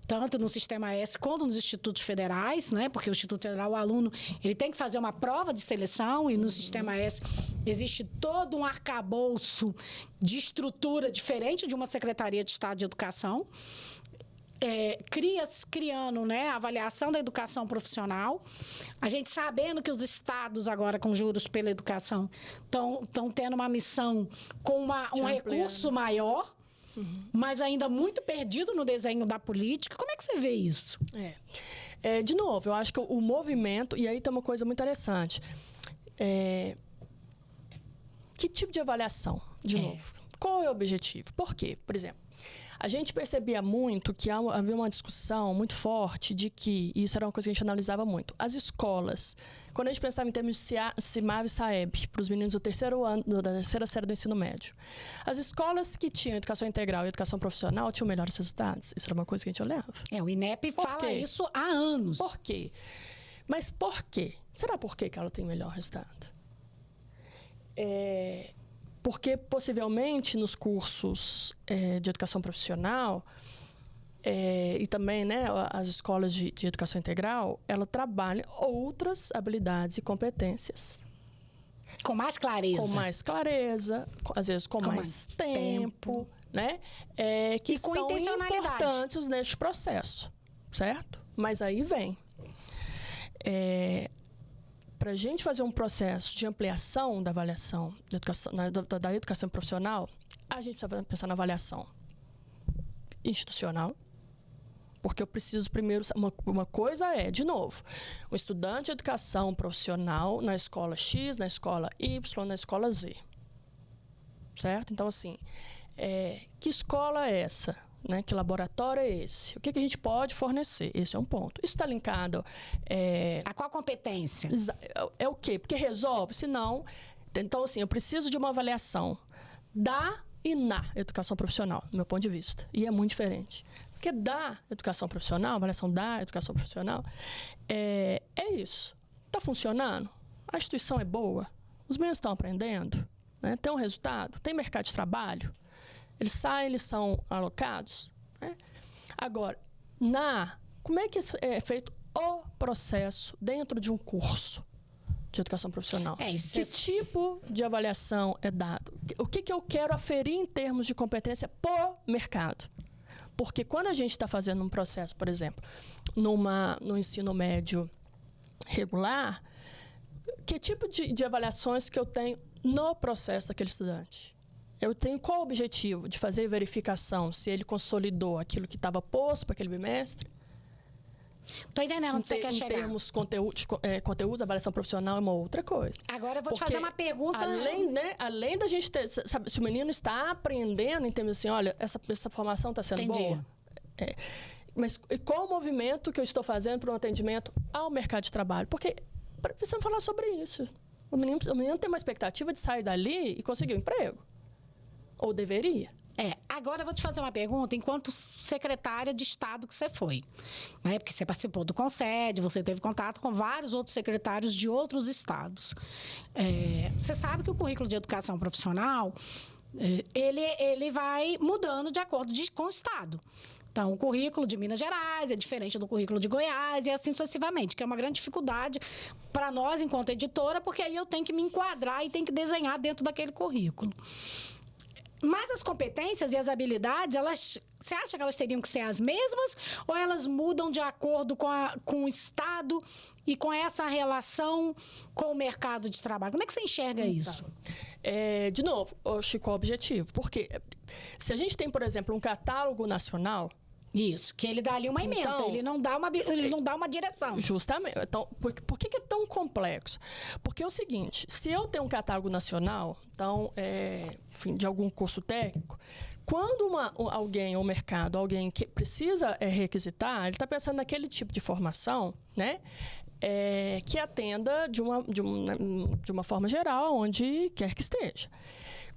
tanto no Sistema S quanto nos institutos federais, né? Porque o Instituto Federal, o aluno, ele tem que fazer uma prova de seleção, e no Sistema S existe todo um arcabouço de estrutura diferente de uma Secretaria de Estado de Educação. Criando, né, a avaliação da educação profissional. A gente sabendo que os estados agora com juros pela educação estão tendo uma missão com um recurso maior, mas ainda muito perdido no desenho da política. Como é que você vê isso? De novo, eu acho que o movimento, e aí tem uma coisa muito interessante. Que tipo de avaliação, de novo? Qual é o objetivo? Por quê? Por exemplo, a gente percebia muito que havia uma discussão muito forte de que, e isso era uma coisa que a gente analisava muito, as escolas, quando a gente pensava em termos de CIMAV e SAEB, para os meninos do terceiro ano, da terceira série do ensino médio, as escolas que tinham educação integral e educação profissional tinham melhores resultados. Isso era uma coisa que a gente olhava. O INEP fala isso há anos. Por quê? Mas por quê? Será por quê que ela tem melhor resultado? Porque, possivelmente, nos cursos de educação profissional e também, né, as escolas de educação integral, ela trabalha outras habilidades e competências. Com mais clareza. Com mais clareza, às vezes com mais tempo, né? Que são importantes neste processo, certo? Mas aí vem. Para a gente fazer um processo de ampliação da avaliação da educação profissional, a gente precisa pensar na avaliação institucional, porque eu preciso primeiro... Uma coisa de novo, um estudante de educação profissional na escola X, na escola Y, na escola Z. Certo? Então, assim, que escola é essa? Né? Que laboratório é esse? O que a gente pode fornecer? Esse é um ponto. Isso está linkado... A qual competência? É o quê? Porque resolve? Se não... Então, assim, eu preciso de uma avaliação da e na educação profissional, do meu ponto de vista. E é muito diferente. Porque da educação profissional, avaliação da educação profissional, é isso. Está funcionando? A instituição é boa? Os meninos estão aprendendo? Né? Tem um resultado? Tem mercado de trabalho? Eles saem, eles são alocados? Né? Agora, como é que é feito o processo dentro de um curso de educação profissional? Que tipo de avaliação é dado? O que eu quero aferir em termos de competência por mercado? Porque quando a gente está fazendo um processo, por exemplo, no ensino médio regular, que tipo de avaliações que eu tenho no processo daquele estudante? Eu tenho qual o objetivo? De fazer verificação se ele consolidou aquilo que estava posto para aquele bimestre? Tô entendendo onde você quer chegar. Em termos conteúdos, avaliação profissional é uma outra coisa. Agora eu vou te fazer uma pergunta. Além da gente ter... Sabe, se o menino está aprendendo em termos assim, olha, essa formação está sendo boa. Mas qual o movimento que eu estou fazendo para um atendimento ao mercado de trabalho? Porque precisamos falar sobre isso. O menino tem uma expectativa de sair dali e conseguir um emprego. Ou deveria. Agora eu vou te fazer uma pergunta enquanto secretária de Estado que você foi. Né? Porque você participou do Concede, você teve contato com vários outros secretários de outros estados. Você sabe que o currículo de educação profissional, ele vai mudando de acordo com o estado. Então, o currículo de Minas Gerais é diferente do currículo de Goiás e assim sucessivamente, que é uma grande dificuldade para nós, enquanto editora, porque aí eu tenho que me enquadrar e tenho que desenhar dentro daquele currículo. Mas as competências e as habilidades, você acha que elas teriam que ser as mesmas ou elas mudam de acordo com o Estado e com essa relação com o mercado de trabalho? Como é que você enxerga isso? De novo, Chico, o objetivo. Porque se a gente tem, por exemplo, um catálogo nacional... Isso, que ele dá ali uma emenda, então, ele não dá uma direção. Justamente. Então, por que é tão complexo? Porque é o seguinte, se eu tenho um catálogo nacional, então, enfim, de algum curso técnico, quando alguém, ou mercado, alguém que precisa requisitar, ele está pensando naquele tipo de formação, né? Que atenda de uma forma geral, onde quer que esteja.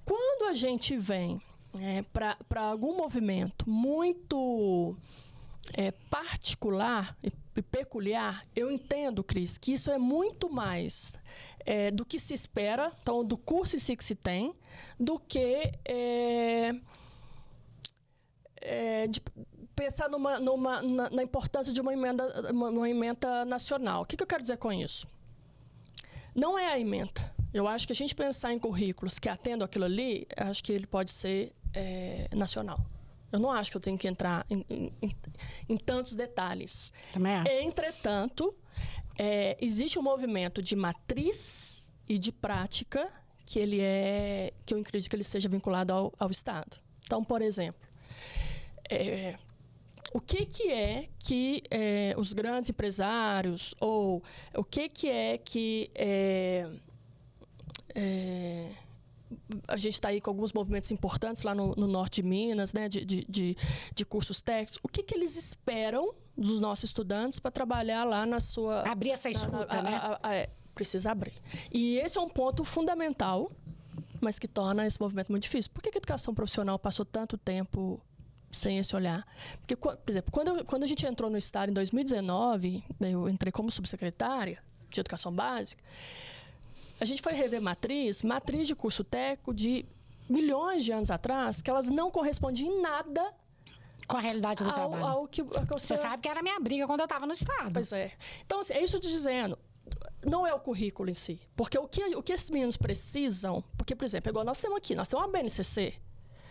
Quando a gente vem para algum movimento muito particular e peculiar, eu entendo, Cris, que isso é muito mais do que se espera, então, do curso em si que se tem, do que de pensar na importância de uma ementa nacional. O que eu quero dizer com isso? Não é a ementa. Eu acho que a gente pensar em currículos que atendam aquilo ali, acho que ele pode ser nacional. Eu não acho que eu tenho que entrar em tantos detalhes. Também acho. Entretanto, existe um movimento de matriz e de prática que eu acredito que ele seja vinculado ao Estado. Então, por exemplo, o que é que os grandes empresários, ou o que é que a gente está aí com alguns movimentos importantes lá no norte de Minas, né, de cursos técnicos. O que eles esperam dos nossos estudantes para trabalhar lá na sua... Abrir essa escuta, né? Precisa abrir. E esse é um ponto fundamental, mas que torna esse movimento muito difícil. Por que a educação profissional passou tanto tempo sem esse olhar? Porque, por exemplo, quando a gente entrou no Estado em 2019, eu entrei como subsecretária de Educação Básica, a gente foi rever matriz de curso técnico de milhões de anos atrás, que elas não correspondiam em nada com a realidade do trabalho. Ao que você sabe que era a minha briga quando eu estava no Estado. Pois é. Então, assim, é isso dizendo. Não é o currículo em si. Porque o que esses meninos precisam... Porque, por exemplo, igual nós temos aqui, nós temos uma BNCC.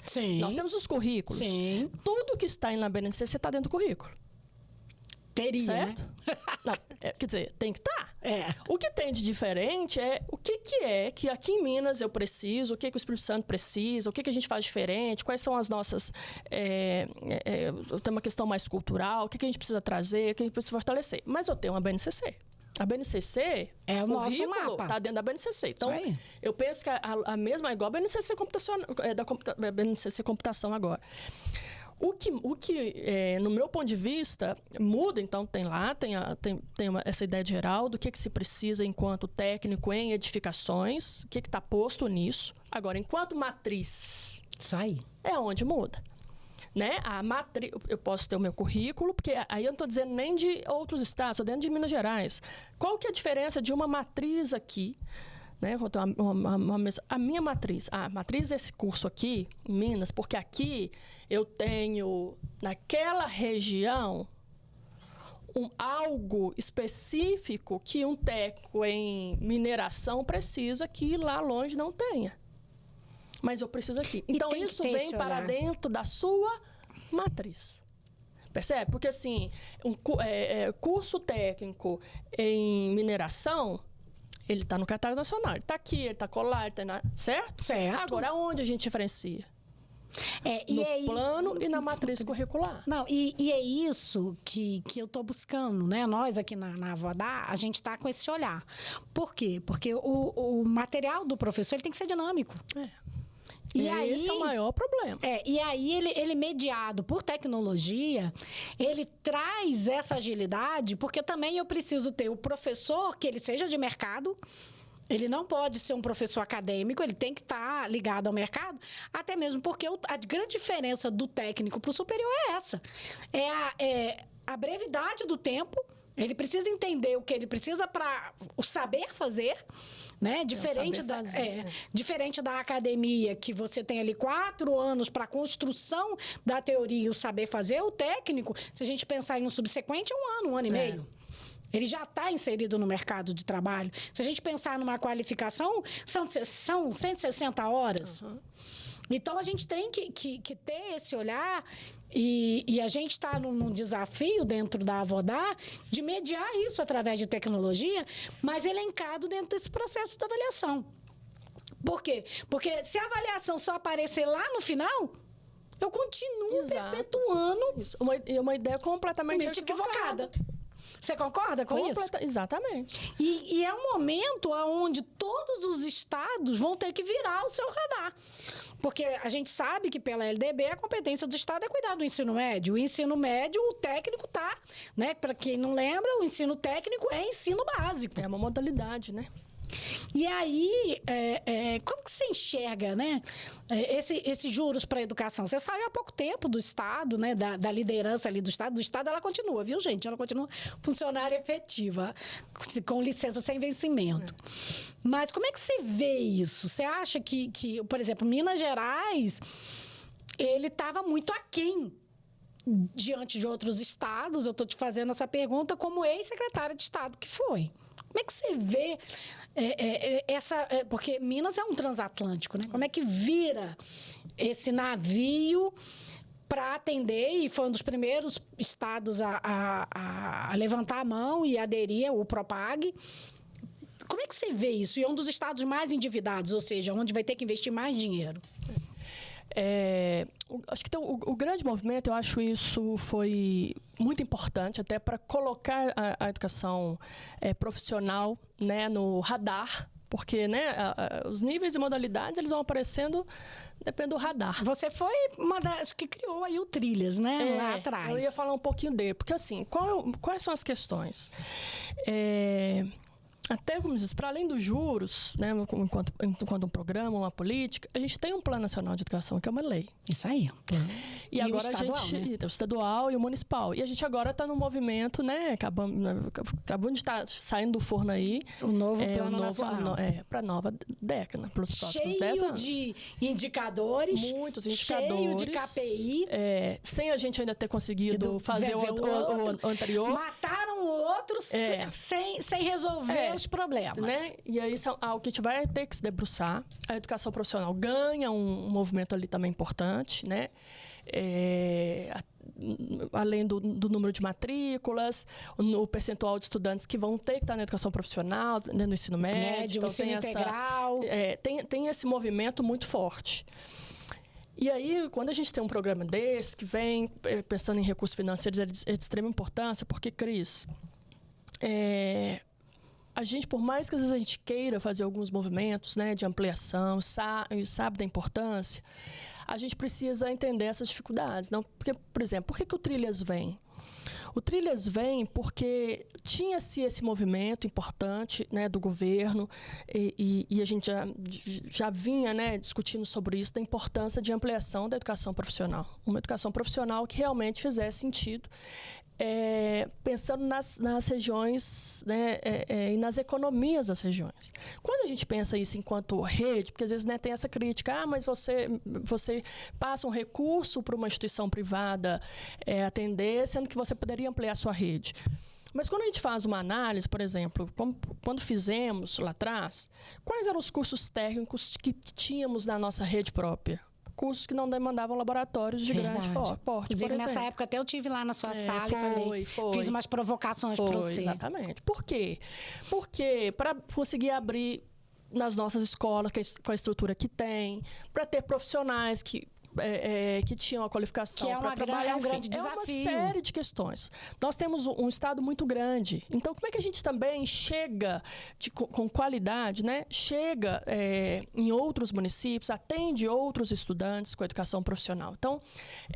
Sim. Nós temos os currículos. Sim. Tudo que está na BNCC está dentro do currículo. Teria, certo? Né? Não, quer dizer, tem que estar. É. O que tem de diferente é o que que aqui em Minas eu preciso, o que o Espírito Santo precisa, o que a gente faz diferente, quais são as nossas... tem uma questão mais cultural, o que a gente precisa trazer, o que a gente precisa fortalecer. Mas eu tenho uma BNCC. A BNCC, é o nosso mapa. Está dentro da BNCC. Então, eu penso que a mesma é igual a BNCC BNCC Computação agora. O que no meu ponto de vista, muda, então, tem essa ideia geral do que se precisa enquanto técnico em edificações, o que está posto nisso. Agora, enquanto matriz, isso aí é onde muda. Né? A matriz, eu posso ter o meu currículo, porque aí eu não estou dizendo nem de outros estados, estou dentro de Minas Gerais. Qual que é a diferença de uma matriz aqui, né? A minha matriz, a matriz desse curso aqui, em Minas, porque aqui eu tenho, naquela região, algo específico que um técnico em mineração precisa que lá longe não tenha. Mas eu preciso aqui. Então, isso vem para dentro da sua matriz. Percebe? Porque, assim, curso técnico em mineração, ele está no catálogo nacional. Ele está aqui, ele está colar, ele está certo? Certo. Agora, onde a gente diferencia? No plano e na matriz curricular. Não, e é isso que eu estou buscando, né? Nós aqui na Avodá, a gente está com esse olhar. Por quê? Porque o material do professor ele tem que ser dinâmico. E aí, esse é o maior problema. E aí, ele mediado por tecnologia, ele traz essa agilidade, porque também eu preciso ter o professor que ele seja de mercado. Ele não pode ser um professor acadêmico, ele tem que estar ligado ao mercado, até mesmo porque a grande diferença do técnico para o superior é essa. É a brevidade do tempo. Ele precisa entender o que ele precisa para o saber fazer, né? Diferente da academia, que você tem ali 4 anos para a construção da teoria e o saber fazer. O técnico, se a gente pensar em um subsequente, é 1 ano e meio. Ele já está inserido no mercado de trabalho. Se a gente pensar numa qualificação, são 160 horas. Uhum. Então, a gente tem que ter esse olhar e a gente está num desafio dentro da Avodá de mediar isso através de tecnologia, mas elencado dentro desse processo de avaliação. Por quê? Porque se a avaliação só aparecer lá no final, eu continuo perpetuando uma ideia completamente equivocada. Você concorda com isso? Exatamente. E é um momento onde todos os estados vão ter que virar o seu radar. Porque a gente sabe que pela LDB a competência do estado é cuidar do ensino médio. O ensino médio, o técnico tá, né? Para quem não lembra, o ensino técnico é ensino básico. É uma modalidade, né? E aí, como que você enxerga, né, esses juros para a educação? Você saiu há pouco tempo do Estado, né, da liderança ali do Estado. Do Estado ela continua, viu, gente? Ela continua funcionária efetiva, com licença sem vencimento. Mas como é que você vê isso? Você acha que por exemplo, Minas Gerais, ele estava muito aquém diante de outros estados? Eu estou te fazendo essa pergunta como ex-secretária de Estado que foi. Como é que você vê porque Minas é um transatlântico, né? Como é que vira esse navio para atender, e foi um dos primeiros estados a levantar a mão e aderir ao Propag. Como é que você vê isso? E é um dos estados mais endividados, ou seja, onde vai ter que investir mais dinheiro. Acho que o grande movimento, eu acho isso foi muito importante até para colocar a educação profissional, né, no radar, porque, né, os níveis e modalidades eles vão aparecendo depende do radar. Você foi uma das que criou aí o Trilhas, né, lá atrás. Eu ia falar um pouquinho dele, porque assim, quais são as questões? Até, como diz, para além dos juros, né, enquanto um programa, uma política, a gente tem um Plano Nacional de Educação, que é uma lei. Isso aí. E agora o estadual e o municipal. E a gente agora está no movimento, né, acabamos de estar saindo do forno aí. O novo Plano Nacional. Para a nova década, para os próximos 10 anos. Cheio de indicadores. Muitos indicadores. Cheio de KPI. Sem a gente ainda ter conseguido fazer o anterior. Mataram o outro sem resolver os problemas. Né? E aí, o que a gente vai ter que se debruçar. A educação profissional ganha um movimento ali também importante, né? Além do número de matrículas, o percentual de estudantes que vão ter que estar na educação profissional, né, no ensino médio. Então, ensino integral. Tem esse movimento muito forte. E aí, quando a gente tem um programa desse, que vem pensando em recursos financeiros, é de extrema importância, porque, Cris, a gente, por mais que às vezes a gente queira fazer alguns movimentos, né, de ampliação, sabe da importância, a gente precisa entender essas dificuldades. Não? Porque, por exemplo, por que o Trilhas vem? O Trilhas vem porque tinha-se esse movimento importante, né, do governo e a gente já vinha, né, discutindo sobre isso, da importância de ampliação da educação profissional. Uma educação profissional que realmente fizesse sentido pensando nas regiões, né, e nas economias das regiões. Quando a gente pensa isso enquanto rede, porque às vezes, né, tem essa crítica, mas você passa um recurso para uma instituição privada atender, sendo que você poderia ampliar a sua rede. Mas quando a gente faz uma análise, por exemplo, quando fizemos lá atrás, quais eram os cursos técnicos que tínhamos na nossa rede própria? Cursos que não demandavam laboratórios de grande porte. Inclusive, nessa época, até eu tive lá na sua sala e fiz umas provocações para você. Exatamente. Por quê? Porque para conseguir abrir nas nossas escolas, com a estrutura que tem, para ter profissionais que tinham a qualificação para trabalhar, um grande desafio. É uma série de questões. Nós temos um estado muito grande. Então, como é que a gente também chega com qualidade, né? Chega em outros municípios, atende outros estudantes com educação profissional. Então,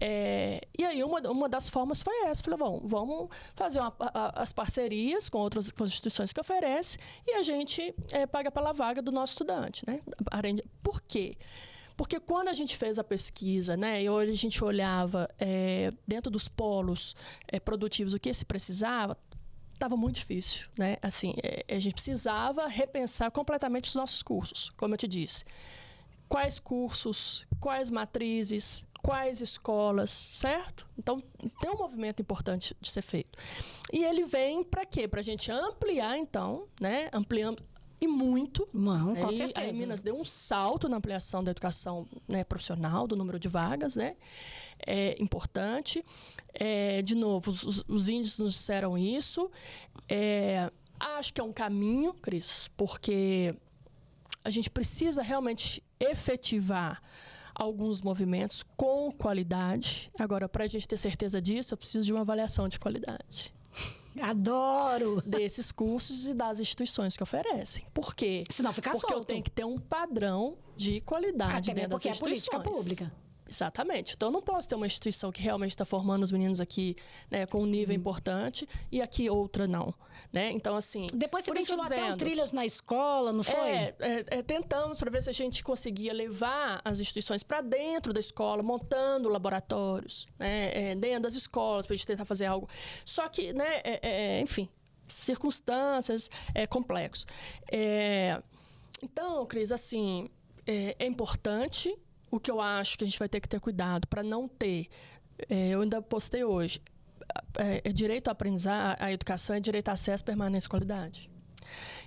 e aí uma das formas foi essa. Falei, bom, vamos fazer as parcerias com outras instituições que oferecem e a gente paga pela vaga do nosso estudante, né? Por quê? Porque quando a gente fez a pesquisa, né, e hoje a gente olhava dentro dos polos produtivos o que se precisava, estava muito difícil, né? Assim, a gente precisava repensar completamente os nossos cursos, como eu te disse. Quais cursos, quais matrizes, quais escolas, certo? Então, tem um movimento importante de ser feito. E ele vem para quê? Para a gente ampliar, então, né? Ampliando e muito. Não, com certeza. Aí Minas deu um salto na ampliação da educação, né, profissional, do número de vagas, né? É importante. De novo, os índices nos disseram isso. Acho que é um caminho, Cris, porque a gente precisa realmente efetivar alguns movimentos com qualidade. Agora, para a gente ter certeza disso, eu preciso de uma avaliação de qualidade. Adoro! Desses cursos e das instituições que oferecem. Por quê? Senão fica porque solto. Eu tenho que ter um padrão de qualidade até dentro das instituições. Porque é política pública. Exatamente. Então, eu não posso ter uma instituição que realmente está formando os meninos aqui, né, com um nível importante e aqui outra não. Né? Então, assim... Depois você ventilou até um trilhas na escola, não foi? Tentamos para ver se a gente conseguia levar as instituições para dentro da escola, montando laboratórios, né, dentro das escolas, para a gente tentar fazer algo. Só que, né, enfim, circunstâncias complexo. Então, Cris, assim, é importante. O que eu acho que a gente vai ter que ter cuidado para não ter... eu ainda postei hoje. Direito a aprendizar, a educação é direito a acesso, permanência e qualidade.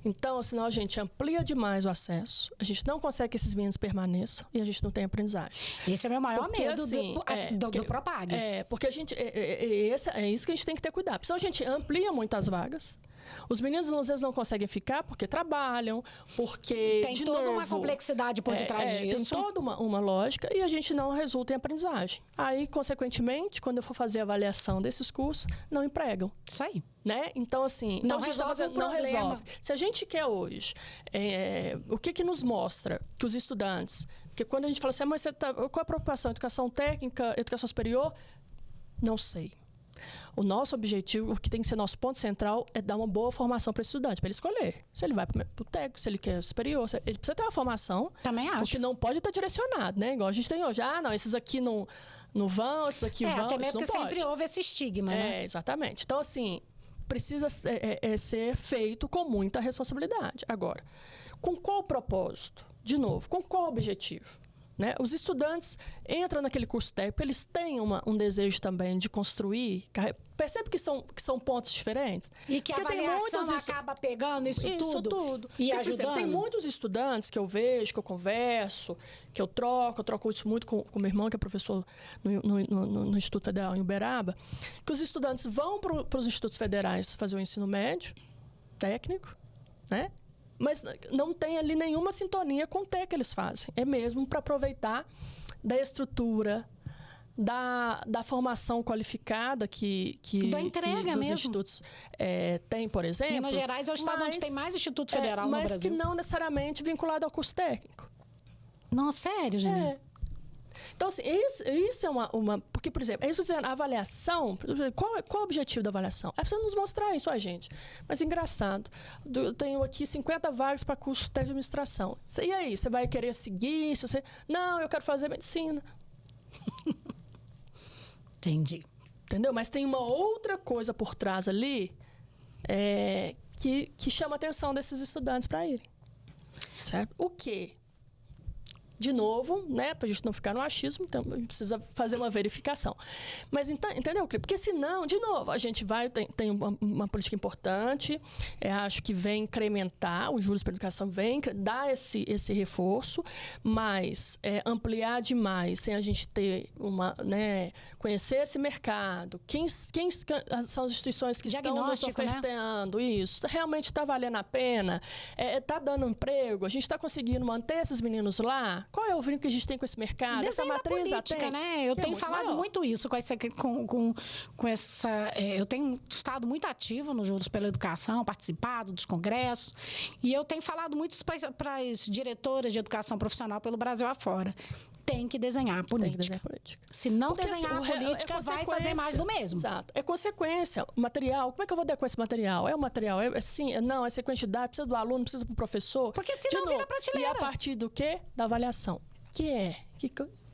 Então, senão a gente amplia demais o acesso, a gente não consegue que esses meninos permaneçam e a gente não tem aprendizagem. Esse é o meu maior medo assim, do Propag. Porque a gente... é isso que a gente tem que ter cuidado. Porque senão a gente amplia muito as vagas. Os meninos, às vezes, não conseguem ficar porque trabalham, porque, tem toda uma complexidade por detrás disso. Tem toda uma lógica e a gente não resulta em aprendizagem. Aí, consequentemente, quando eu for fazer a avaliação desses cursos, não empregam. Isso aí. Né? Então, assim... Não resolve o problema. Não resolve. Se a gente quer hoje... o que nos mostra que os estudantes... Porque quando a gente fala assim, mas qual a preocupação? Educação técnica, educação superior? Não sei. O nosso objetivo, o que tem que ser nosso ponto central, é dar uma boa formação para o estudante, para ele escolher. Se ele vai para o técnico, se ele quer superior, ele precisa ter uma formação. Também acho. Porque não pode estar direcionado, né?Igual a gente tem hoje. Não, esses aqui não vão, esses aqui vão, até mesmo isso não porque pode. sempre houve esse estigma, né? Exatamente. Então, assim, precisa ser feito com muita responsabilidade. Agora, com qual propósito? De novo, com qual objetivo? Né? Os estudantes entram naquele curso técnico, eles têm um desejo também de construir. Percebe que são pontos diferentes? E que a avaliação acaba pegando isso tudo e ajudando. Exemplo, tem muitos estudantes que eu vejo, que eu converso, que eu troco isso muito com meu irmão, que é professor no Instituto Federal em Uberaba, que os estudantes vão para os institutos federais fazer o ensino médio, técnico, né? Mas não tem ali nenhuma sintonia com o que eles fazem. É mesmo para aproveitar da estrutura, da formação qualificada que dos institutos tem, por exemplo. Minas Gerais é o estado onde tem mais Instituto Federal no Brasil. Mas que não necessariamente vinculado ao curso técnico. Não, sério, Janine? Então, assim, isso é uma... Porque, por exemplo, isso dizendo, a avaliação... Qual é o objetivo da avaliação? É para nos mostrar isso a gente. Mas, engraçado, eu tenho aqui 50 vagas para curso de administração. E aí, você vai querer seguir isso? Não, eu quero fazer medicina. Entendi. Entendeu? Mas tem uma outra coisa por trás ali que chama a atenção desses estudantes para irem. Certo? O quê? De novo, né, para a gente não ficar no achismo, então a gente precisa fazer uma verificação. Mas então, entendeu? Porque senão, de novo, a gente tem uma política importante, acho que vem incrementar, os juros para a educação vem dar esse reforço, mas ampliar demais, sem a gente ter conhecer esse mercado, quem são as instituições que estão nos ofertando, né? Isso, realmente está valendo a pena, está dando emprego, a gente está conseguindo manter esses meninos lá. Qual é o vínculo que a gente tem com esse mercado? Desenho essa matriz da política, né? Eu tenho falado muito isso com essa... eu tenho estado muito ativo nos Juros pela Educação, participado dos congressos, e eu tenho falado muito para as diretoras de educação profissional pelo Brasil afora. Tem que desenhar a política. Se não desenhar a política, vai fazer mais do mesmo. Exato. É consequência. O material, como é que eu vou dar com esse material? É o material? Não, é sequência de dados, precisa do aluno, precisa do professor. Porque senão vira prateleira. E a partir do quê? Da avaliação.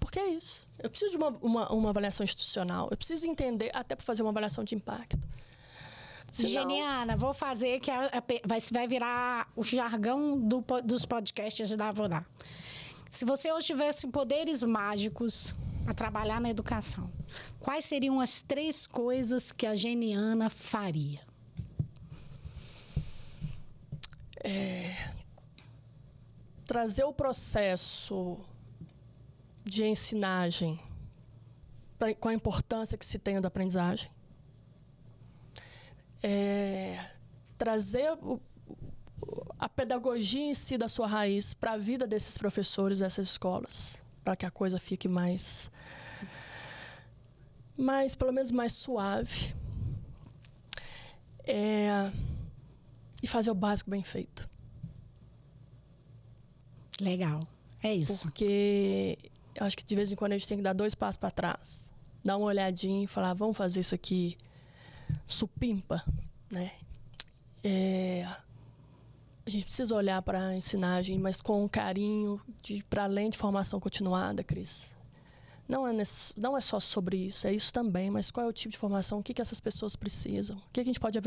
Porque é isso. Eu preciso de uma avaliação institucional. Eu preciso entender, até para fazer uma avaliação de impacto. Geniana, vou fazer que vai virar o jargão dos podcasts da Avodá. Se você hoje tivesse poderes mágicos para trabalhar na educação, quais seriam as 3 coisas que a Geniana faria? Trazer o processo de ensinagem com a importância que se tem da aprendizagem. Trazer a pedagogia em si da sua raiz para a vida desses professores dessas escolas, para que a coisa fique pelo menos mais suave. E fazer o básico bem feito. Legal, é isso. Porque eu acho que de vez em quando a gente tem que dar 2 passos para trás, dar uma olhadinha e falar, vamos fazer isso aqui supimpa, né? A gente precisa olhar para a ensinagem, mas com um carinho, para além de formação continuada, Cris. Não é só sobre isso, é isso também, mas qual é o tipo de formação, o que essas pessoas precisam, o que a gente pode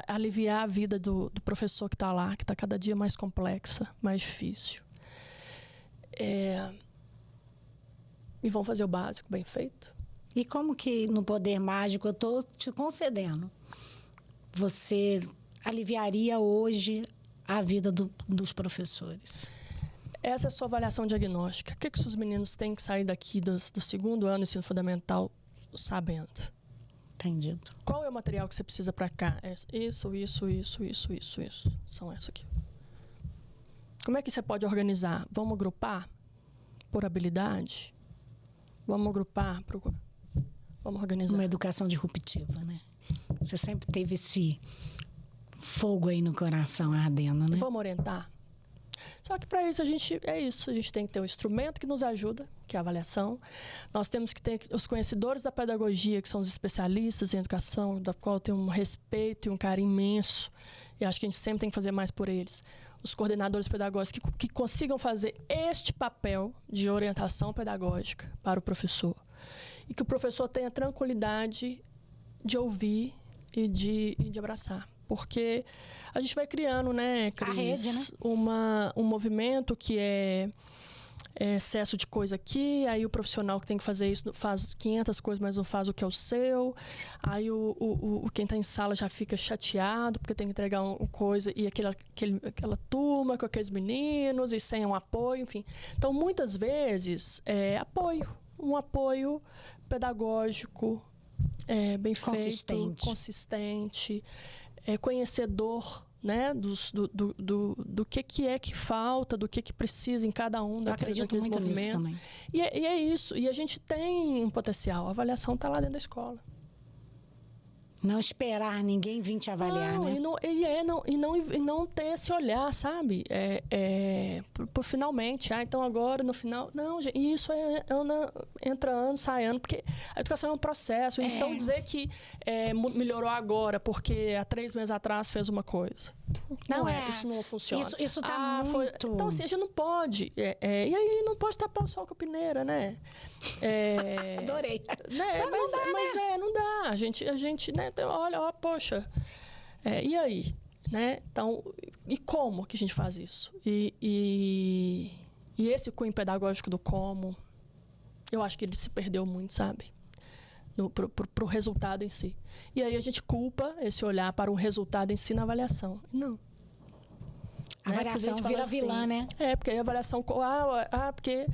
aliviar a vida do professor que está lá, que está cada dia mais complexa, mais difícil. E vão fazer o básico bem feito. E como que no Poder Mágico eu estou te concedendo, você aliviaria hoje a vida dos professores? Essa é a sua avaliação diagnóstica. O que os meninos têm que sair daqui do 2º ano do ensino fundamental sabendo? Entendido. Qual é o material que você precisa para cá? Isso. São essas aqui. Como é que você pode organizar? Vamos agrupar por habilidade? Vamos agrupar? Vamos organizar. Uma educação disruptiva, né? Você sempre teve esse fogo aí no coração ardendo, né? Vamos orientar? Só que para isso a gente tem que ter um instrumento que nos ajuda, que é a avaliação. Nós temos que ter os conhecedores da pedagogia, que são os especialistas em educação, da qual eu tenho um respeito e um carinho imenso, e acho que a gente sempre tem que fazer mais por eles. Os coordenadores pedagógicos que consigam fazer este papel de orientação pedagógica para o professor. E que o professor tenha tranquilidade de ouvir e de abraçar. Porque a gente vai criando, né, Cris, a rede, né? Um movimento que é excesso de coisa aqui, aí o profissional que tem que fazer isso faz 500 coisas, mas não faz o que é o seu. Aí quem está em sala já fica chateado porque tem que entregar uma coisa e aquela turma com aqueles meninos e sem um apoio, enfim. Então, muitas vezes, um apoio pedagógico bem feito, consistente, conhecedor, né, do que é que falta, do que precisa em cada um daqueles movimentos. E é isso. E a gente tem um potencial. A avaliação está lá dentro da escola. Não esperar ninguém vir te avaliar, né? E não ter esse olhar, sabe? Por finalmente. Então agora, no final... Não, gente, isso entra ano, sai ano, porque a educação é um processo. Então dizer que melhorou agora porque há 3 meses atrás fez uma coisa. Isso não funciona. Isso tá muito... Então, assim, a gente não pode... e aí não pode tapar o sol com a peneira, né? Adorei. Né? Não dá. A gente né? Então, olha, poxa. E aí? Né? Então, e como que a gente faz isso? E esse cunho pedagógico do como, eu acho que ele se perdeu muito, sabe? Pro resultado em si. E aí a gente culpa esse olhar para o resultado em si na avaliação. Não. A avaliação vira vilã, né? Porque a avaliação... porque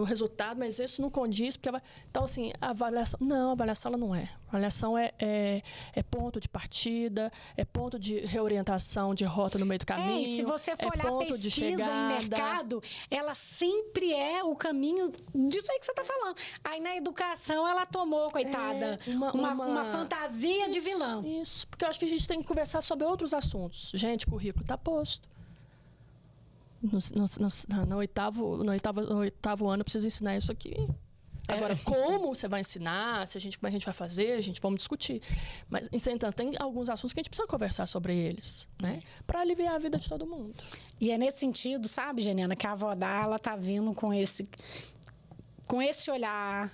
o resultado, mas isso não condiz. Então, assim, a avaliação... Não, a avaliação ela não é. A avaliação é ponto de partida, é ponto de reorientação de rota no meio do caminho. E se você for olhar pesquisa em mercado, ela sempre é o caminho disso aí que você está falando. Aí na educação ela tomou, coitada, uma fantasia de vilão. Isso, porque eu acho que a gente tem que conversar sobre outros assuntos. Gente, currículo está posto. No oitavo ano, precisa ensinar isso aqui. Agora, como você vai ensinar, como a gente vai fazer, vamos discutir. Mas, entretanto, tem alguns assuntos que a gente precisa conversar sobre eles, né? Para aliviar a vida de todo mundo. E é nesse sentido, sabe, Geniana, que a Avodá, ela tá vindo com esse olhar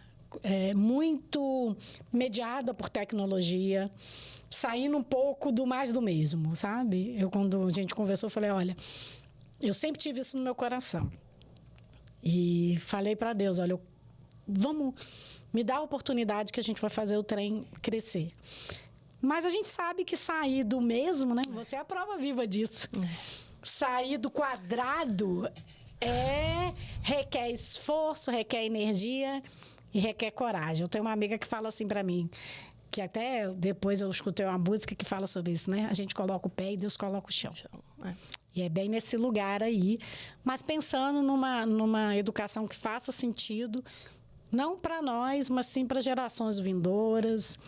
muito mediada por tecnologia, saindo um pouco do mais do mesmo, sabe? Quando a gente conversou, eu falei, olha... Eu sempre tive isso no meu coração. E falei para Deus, olha, vamos me dar a oportunidade que a gente vai fazer o trem crescer. Mas a gente sabe que sair do mesmo, né? Você é a prova viva disso. Sair do quadrado requer esforço, requer energia e requer coragem. Eu tenho uma amiga que fala assim para mim, que até depois eu escutei uma música que fala sobre isso, né? A gente coloca o pé e Deus coloca o chão. E é bem nesse lugar aí, mas pensando numa educação que faça sentido, não para nós, mas sim para gerações vindouras,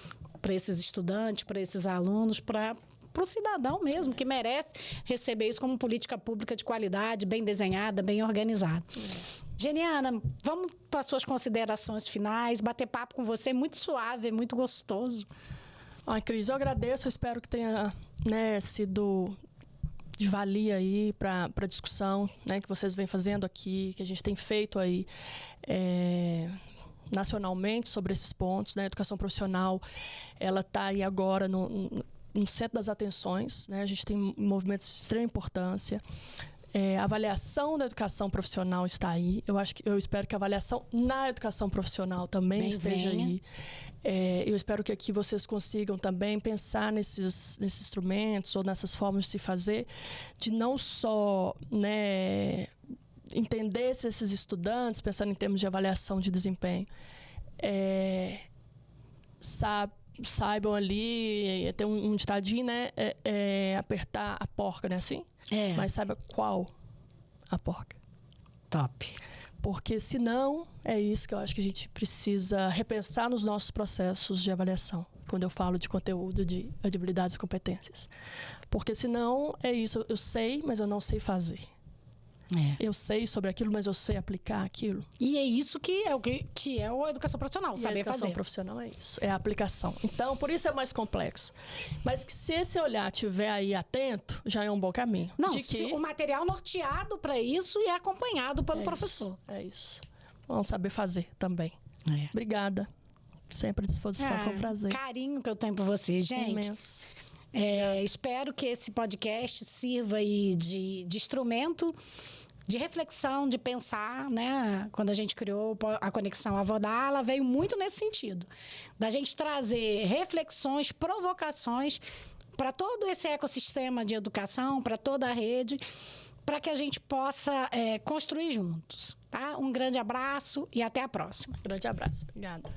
para esses estudantes, para esses alunos, para o cidadão mesmo, que merece receber isso como política pública de qualidade, bem desenhada, bem organizada. Geniana, vamos para as suas considerações finais, bater papo com você, muito suave, muito gostoso. Cris, eu agradeço, eu espero que tenha sido... de valia aí para a discussão, né, que vocês vêm fazendo aqui, que a gente tem feito aí nacionalmente sobre esses pontos, né? A educação profissional, ela está aí agora no centro das atenções, né? A gente tem movimentos de extrema importância. A avaliação da educação profissional está aí. Eu espero que a avaliação na educação profissional também esteja aí. Eu espero que aqui vocês consigam também pensar nesses instrumentos ou nessas formas de se fazer, de não só, né, entender se esses estudantes, pensando em termos de avaliação de desempenho, saibam ali, tem um ditadinho, né, apertar a porca, né, assim? Mas saiba qual a porca. Top. Porque, senão, é isso que eu acho que a gente precisa repensar nos nossos processos de avaliação, quando eu falo de conteúdo de habilidades e competências. Porque, senão, é isso. Eu sei, mas eu não sei fazer. Eu sei sobre aquilo, mas eu sei aplicar aquilo. E é isso que é a educação profissional, saber fazer. A educação profissional é isso, é a aplicação. Então, por isso é mais complexo. Mas que se esse olhar estiver aí atento, já é um bom caminho. Não, o material norteado para isso e acompanhado pelo professor. É isso. Vamos saber fazer também. Obrigada. Sempre à disposição, foi um prazer. Carinho que eu tenho por você, gente. Imenso. Espero que esse podcast sirva aí de instrumento de reflexão, de pensar, né? Quando a gente criou a Conexão Avodá, ela veio muito nesse sentido, da gente trazer reflexões, provocações para todo esse ecossistema de educação, para toda a rede, para que a gente possa construir juntos, tá? Um grande abraço e até a próxima. Grande abraço. Obrigada.